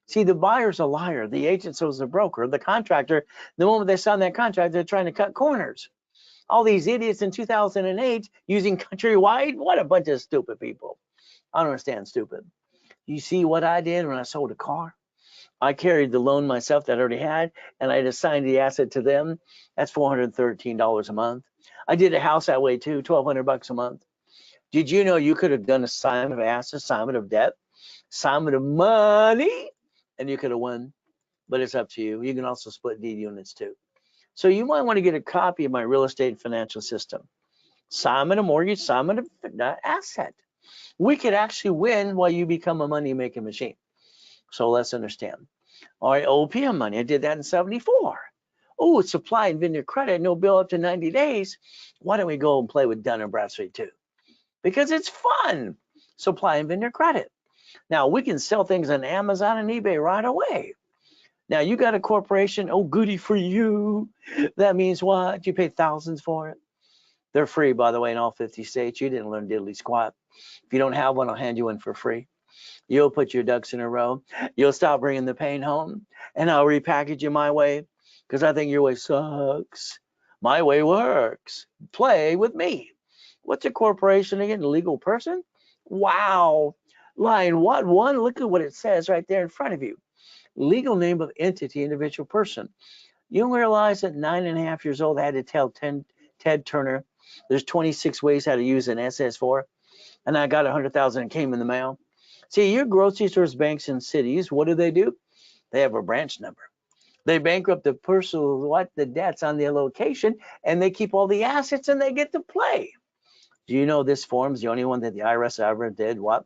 See, the buyer's a liar. The agent was the broker. The contractor, the moment they sign that contract, they're trying to cut corners. All these idiots in 2008 using Countrywide, what a bunch of stupid people. I don't understand stupid. You see what I did when I sold a car? I carried the loan myself that I already had, and I assigned the asset to them. That's $413 a month. I did a house that way too, $1,200 a month. Did you know you could have done assignment of assets, assignment of debt? assignment of money, and you could have won, but it's up to you. You can also split deed units too. So you might want to get a copy of my real estate financial system. Assignment of mortgage, assignment of asset. We could actually win while you become a money-making machine. So let's understand. All right, OPM money, I did that in 74. Oh, it's supply and vendor credit, no bill up to 90 days. Why don't we go and play with Dun & Bradstreet too? Because it's fun, supply and vendor credit. Now, we can sell things on Amazon and eBay right away. Now, you got a corporation, oh, goody for you. That means what? You pay thousands for it. They're free, by the way, in all 50 states. You didn't learn diddly squat. If you don't have one, I'll hand you one for free. You'll put your ducks in a row. You'll stop bringing the pain home, and I'll repackage you my way, because I think your way sucks. My way works. Play with me. What's a corporation again? A legal person? Wow. Line 1, look at what it says right there in front of you. Legal name of entity, individual person. You don't realize at 9.5 years old, I had to tell Ted Turner, there's 26 ways how to use an SS4, and I got 100,000 and came in the mail. See, your grocery stores, banks, and cities, what do? They have a branch number. They bankrupt the person the debts on their location, and they keep all the assets, and they get to play. Do you know this form's the only one that the IRS ever did what?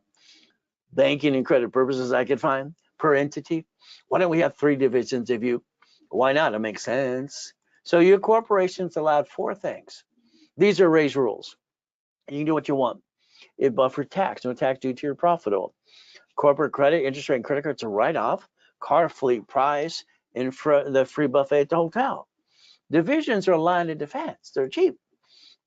Banking and credit purposes I could find per entity. Why don't we have 3 divisions of you? Why not? It makes sense. So your corporation's allowed 4 things. These are raised rules. You can do what you want. It buffer tax, no tax due to your profitable. Corporate credit, interest rate, and credit cards are write-off. Car fleet price, and the free buffet at the hotel. Divisions are line of defense. They're cheap.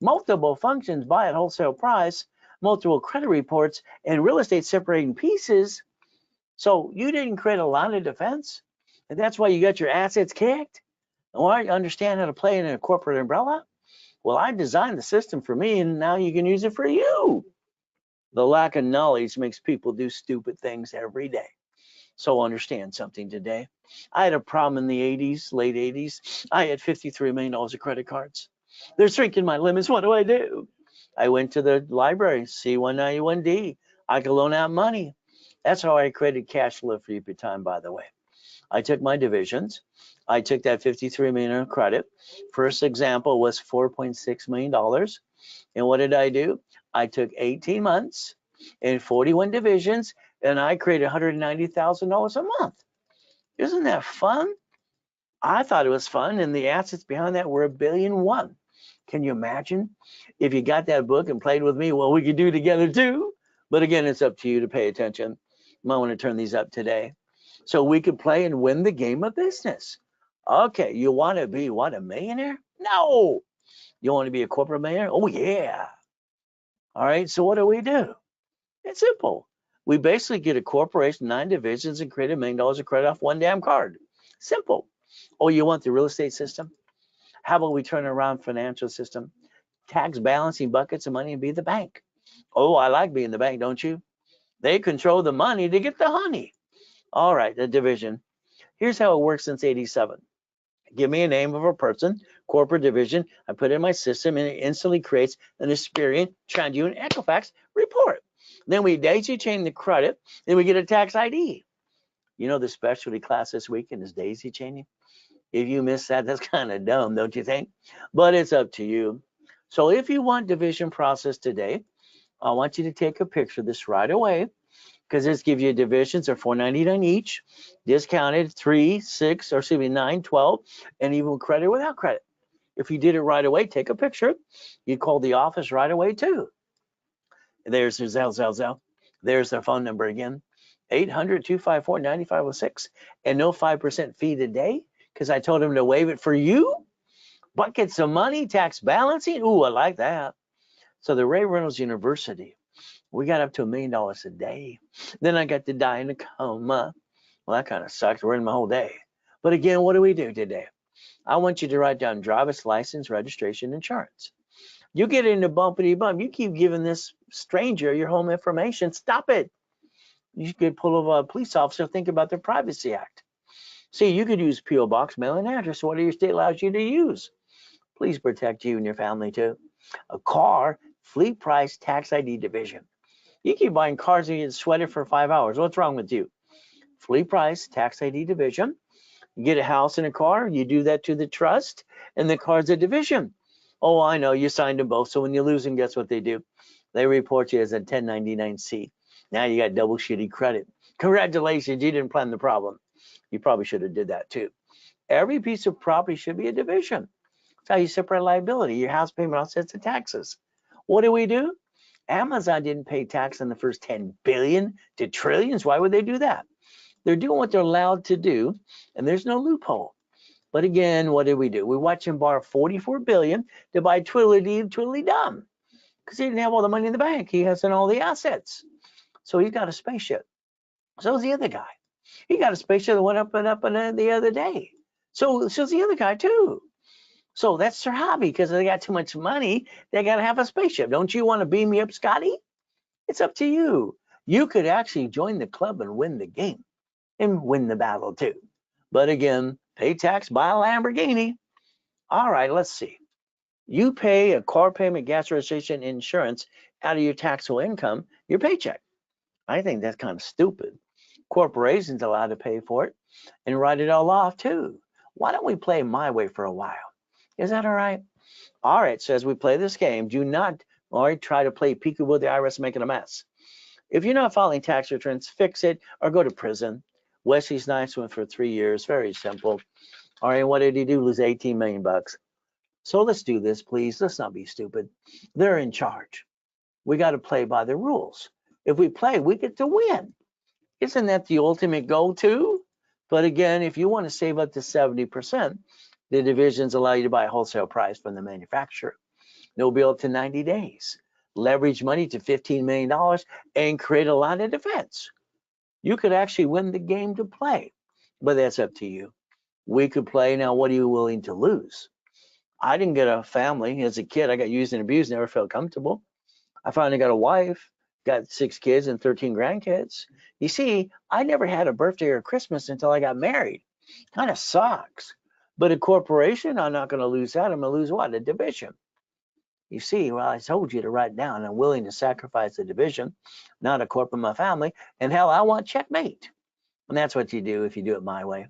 Multiple functions buy at wholesale price. Multiple credit reports and real estate separating pieces. So you didn't create a line of defense, and that's why you got your assets kicked. Why you understand how to play in a corporate umbrella? Well, I designed the system for me, and now you can use it for you. The lack of knowledge makes people do stupid things every day. So understand something today. I had a problem in the 80s, late 80s. I had $53 million of credit cards. They're shrinking my limits. What do? I went to the library, C191D. I could loan out money. That's how I created cash flow for you time, by the way. I took my divisions. I took that $53 million in credit. First example was $4.6 million. And what did I do? I took 18 months and 41 divisions, and I created $190,000 a month. Isn't that fun? I thought it was fun, and the assets behind that were $1.1 billion. Can you imagine if you got that book and played with me? Well, we could do together too. But again, it's up to you to pay attention. You might want to turn these up today, so we could play and win the game of business. Okay, you want to be what, a millionaire? No. You want to be a corporate millionaire? Oh yeah. All right, so what do? It's simple. We basically get a corporation, 9 divisions, and create $1 million of credit off one damn card. Simple. Oh, you want the real estate system? How about we turn around financial system? Tax balancing buckets of money and be the bank. Oh, I like being the bank, don't you? They control the money to get the honey. All right, the division. Here's how it works since 87. Give me a name of a person, corporate division. I put it in my system, and it instantly creates an Experian, TransUnion, Equifax report. Then we daisy chain the credit, then we get a tax ID. You know the specialty class this weekend is daisy chaining? If you miss that, that's kind of dumb, don't you think? But it's up to you. So if you want division process today, I want you to take a picture of this right away, because this gives you divisions are $4.99 each, discounted 3, 6, or excuse me, 9, 12, and even credit without credit. If you did it right away, take a picture. You call the office right away too. There's their Zell. There's their phone number again, 800-254-9506, and no 5% fee today, because I told them to waive it for you. Buckets of money, tax balancing. Ooh, I like that. So the Ray Reynolds University, we got up to $1 million a day. Then I got to die in a coma. Well, that kind of sucks. We're in my whole day. But again, what do we do today? I want you to write down driver's license, registration, insurance. You get into bumpity bump. You keep giving this stranger your home information. Stop it. You could pull over a police officer. Think about the Privacy Act. See, you could use P.O. Box, mailing address, whatever your state allows you to use. Please protect you and your family too. A car, fleet price, tax ID division. You keep buying cars and you get sweated for 5 hours. What's wrong with you? Flea price, tax ID division. You get a house and a car, you do that to the trust, and the car's a division. Oh, I know, you signed them both. So when you lose them, guess what they do? They report you as a 1099-C. Now you got double shitty credit. Congratulations, you didn't plan the problem. You probably should have did that too. Every piece of property should be a division. That's how you separate liability, your house payment offsets the taxes. What do? Amazon didn't pay tax on the first 10 billion to trillions. Why would they do that? They're doing what they're allowed to do, and there's no loophole. But again, what did? We watch him borrow 44 billion to buy Twiddly-dum, because he didn't have all the money in the bank. He hasn't all the assets. So he's got a spaceship. So's the other guy. He got a spaceship that went up and up and the other day. So's the other guy too. So that's their hobby, because they got too much money. They got to have a spaceship. Don't you want to beam me up, Scotty? It's up to you. You could actually join the club and win the game and win the battle too. But again, pay tax, buy a Lamborghini. All right, let's see. You pay a car payment, gas registration, insurance out of your taxable income, your paycheck. I think that's kind of stupid. Corporations allowed to pay for it and write it all off too. Why don't we play my way for a while? Is that all right? All right, so as we play this game, do not try to play peekaboo with the IRS making a mess. If you're not filing tax returns, fix it or go to prison. Wesley's Snipes went for 3 years. Very simple. All right, what did he do? Lose 18 million bucks. So let's do this, please. Let's not be stupid. They're in charge. We got to play by the rules. If we play, we get to win. Isn't that the ultimate goal too? But again, if you want to save up to 70%, the divisions allow you to buy a wholesale price from the manufacturer. No bill up to 90 days. Leverage money to $15 million and create a line of defense. You could actually win the game to play, but that's up to you. We could play. Now, what are you willing to lose? I didn't get a family. As a kid, I got used and abused, never felt comfortable. I finally got a wife, got 6 kids and 13 grandkids. You see, I never had a birthday or Christmas until I got married. Kind of sucks. But a corporation, I'm not going to lose that. I'm going to lose what? A division. You see, well, I told you to write down, I'm willing to sacrifice the division, not a corporate, my family. And hell, I want checkmate. And that's what you do if you do it my way.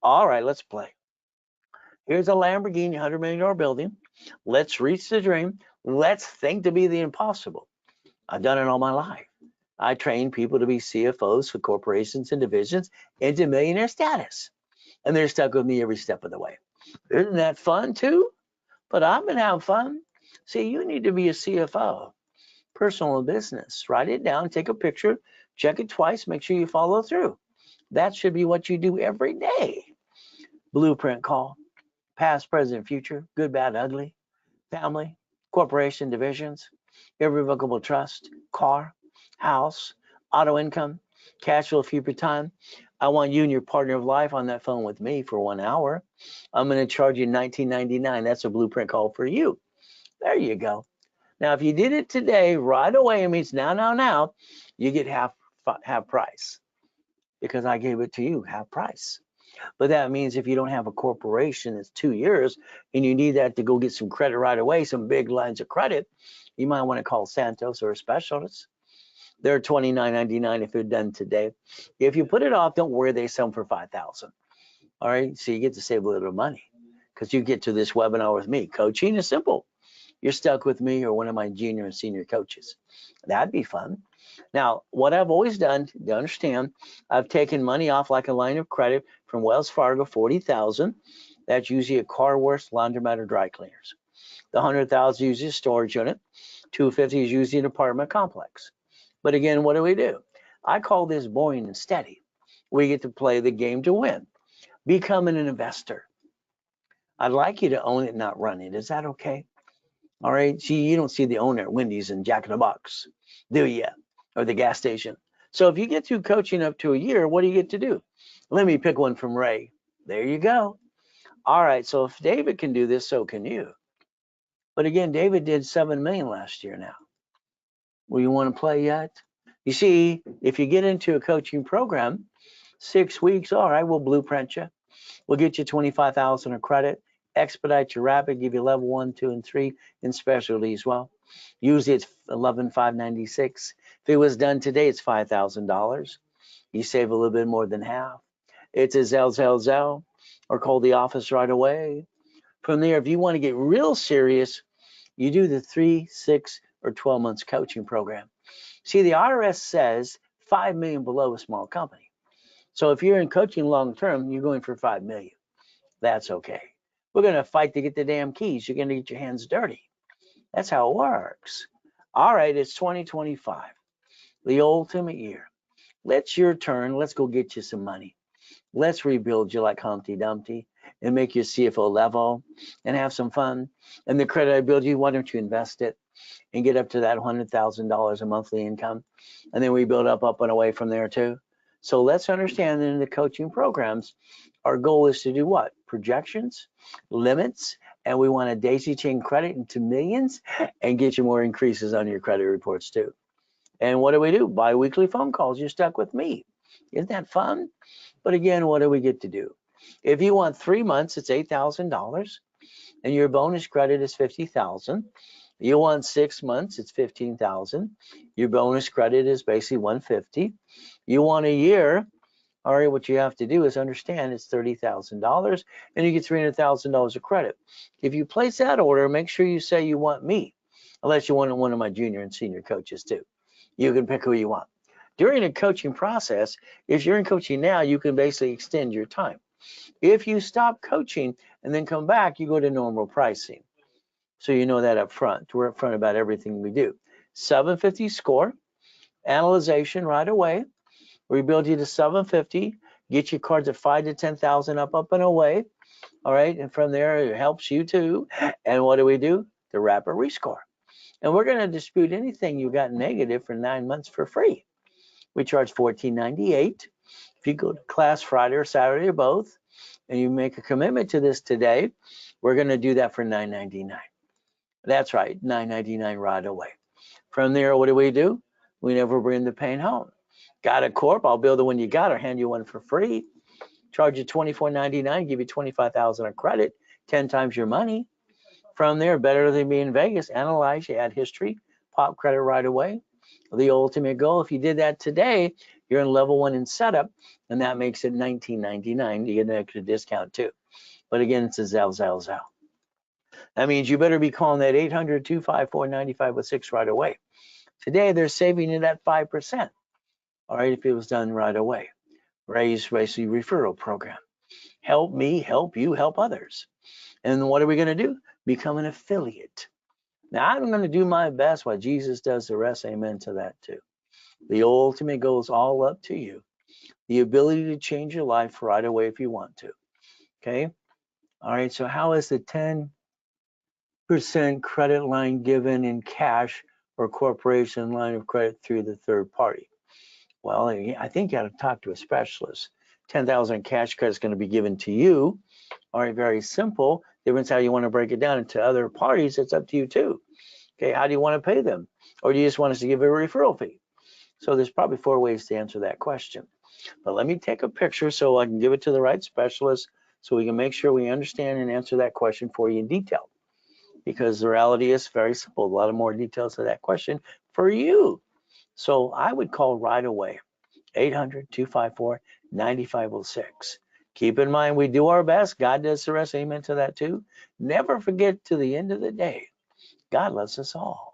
All right, let's play. Here's a Lamborghini $100 million building. Let's reach the dream. Let's think to be the impossible. I've done it all my life. I train people to be CFOs for corporations and divisions into millionaire status. And they're stuck with me every step of the way. Isn't that fun too? But I've been having fun. See, you need to be a CFO, personal business. Write it down, take a picture, check it twice, make sure you follow through. That should be what you do every day. Blueprint call, past, present, future, good, bad, ugly, family, corporation, divisions, irrevocable trust, car, house, auto income, cash flow, future time. I want you and your partner of life on that phone with me for 1 hour. I'm going to charge you $19.99. That's a blueprint call for you. There you go. Now, if you did it today, right away, it means now, you get half price, because I gave it to you, half price. But that means if you don't have a corporation, it's 2 years, and you need that to go get some credit right away, some big lines of credit, you might want to call Santos or a specialist. They're $29.99 if they're done today. If you put it off, don't worry, they sell them for $5,000. All right, so you get to save a little money, because you get to this webinar with me. Coaching is simple. You're stuck with me or one of my junior and senior coaches. That'd be fun. Now, what I've always done, to understand, I've taken money off like a line of credit from Wells Fargo, $40,000. That's usually a car wash, laundromat, or dry cleaners. The $100,000 is usually a storage unit. $250,000 is usually an apartment complex. But again, what do? I call this boring and steady. We get to play the game to win. Becoming an investor. I'd like you to own it, not run it. Is that okay? All right. See, you don't see the owner at Wendy's and Jack in the Box, do you? Or the gas station. So if you get through coaching up to a year, what do you get to do? Let me pick one from Ray. There you go. All right. So if David can do this, so can you. But again, David did 7 million last year now. Will you want to play yet? You see, if you get into a coaching program, 6 weeks, all right, we'll blueprint you. We'll get you 25,000 of credit. expedite your rapid, give you level 1, 2, and 3 in specialties. Well, usually it's $11,596. If it was done today, it's $5,000. You save a little bit more than half. It's a Zell, or call the office right away. From there, if you want to get real serious, you do the 3, 6, or 12 months coaching program. See, the IRS says 5 million below a small company. So if you're in coaching long term, you're going for 5 million. That's okay. We're going to fight to get the damn keys. You're going to get your hands dirty. That's how it works. All right, it's 2025, the ultimate year. It's your turn. Let's go get you some money. Let's rebuild you like Humpty Dumpty and make your CFO level and have some fun. And the credit I build you, why don't you invest it and get up to that $100,000 a monthly income? And then we build up and away from there too. So let's understand that in the coaching programs, our goal is to do what? Projections, limits, and we want to daisy chain credit into millions and get you more increases on your credit reports too. And what do? Bi-weekly phone calls. You're stuck with me. Isn't that fun? But again, what do we get to do? If you want 3 months, it's $8,000, and your bonus credit is $50,000. You want 6 months, it's $15,000. Your bonus credit is basically $150,000. You want a year, all right, what you have to do is understand it's $30,000, and you get $300,000 of credit. If you place that order, make sure you say you want me, unless you want one of my junior and senior coaches too. You can pick who you want. During the coaching process, if you're in coaching now, you can basically extend your time. If you stop coaching and then come back, you go to normal pricing. So you know that up front. We're up front about everything we do. 750 score, analyzation right away. We build you to 750, get your cards at 5 to 10,000 up and away. All right, and from there it helps you too. And what do? The rapid rescore. And we're going to dispute anything you got negative for 9 months for free. We charge $14.98. If you go to class Friday or Saturday or both, and you make a commitment to this today, we're going to do that for $9.99. That's right, $9.99 right away. From there, what do? We never bring the pain home. Got a corp? I'll build the one you got or hand you one for free. Charge you $24.99, give you $25,000 of credit, 10 times your money. From there, better than being in Vegas, analyze, you add history, pop credit right away. The ultimate goal, if you did that today, you're in level 1 in setup, and that makes it $19.99. You get an extra discount too. But again, it's a Zell. That means you better be calling that 800-254-9506 right away. Today, they're saving you that 5%. All right, if it was done right away. Raise basically referral program. Help me, help you, help others. And what are we going to do? Become an affiliate. Now, I'm going to do my best while Jesus does the rest. Amen to that too. The ultimate goal is all up to you. The ability to change your life right away if you want to. Okay? All right, so how is the 10% credit line given in cash or corporation line of credit through the third party? Well, I think you got to talk to a specialist. 10,000 cash credit is going to be given to you. All right, very simple. Difference how you want to break it down into other parties. It's up to you too. Okay, how do you want to pay them? Or do you just want us to give a referral fee? So there's probably 4 ways to answer that question. But let me take a picture so I can give it to the right specialist so we can make sure we understand and answer that question for you in detail. Because the reality is very simple. A lot of more details to that question for you. So I would call right away, 800-254-9506. Keep in mind, we do our best. God does the rest. Amen to that too. Never forget, to the end of the day, God loves us all.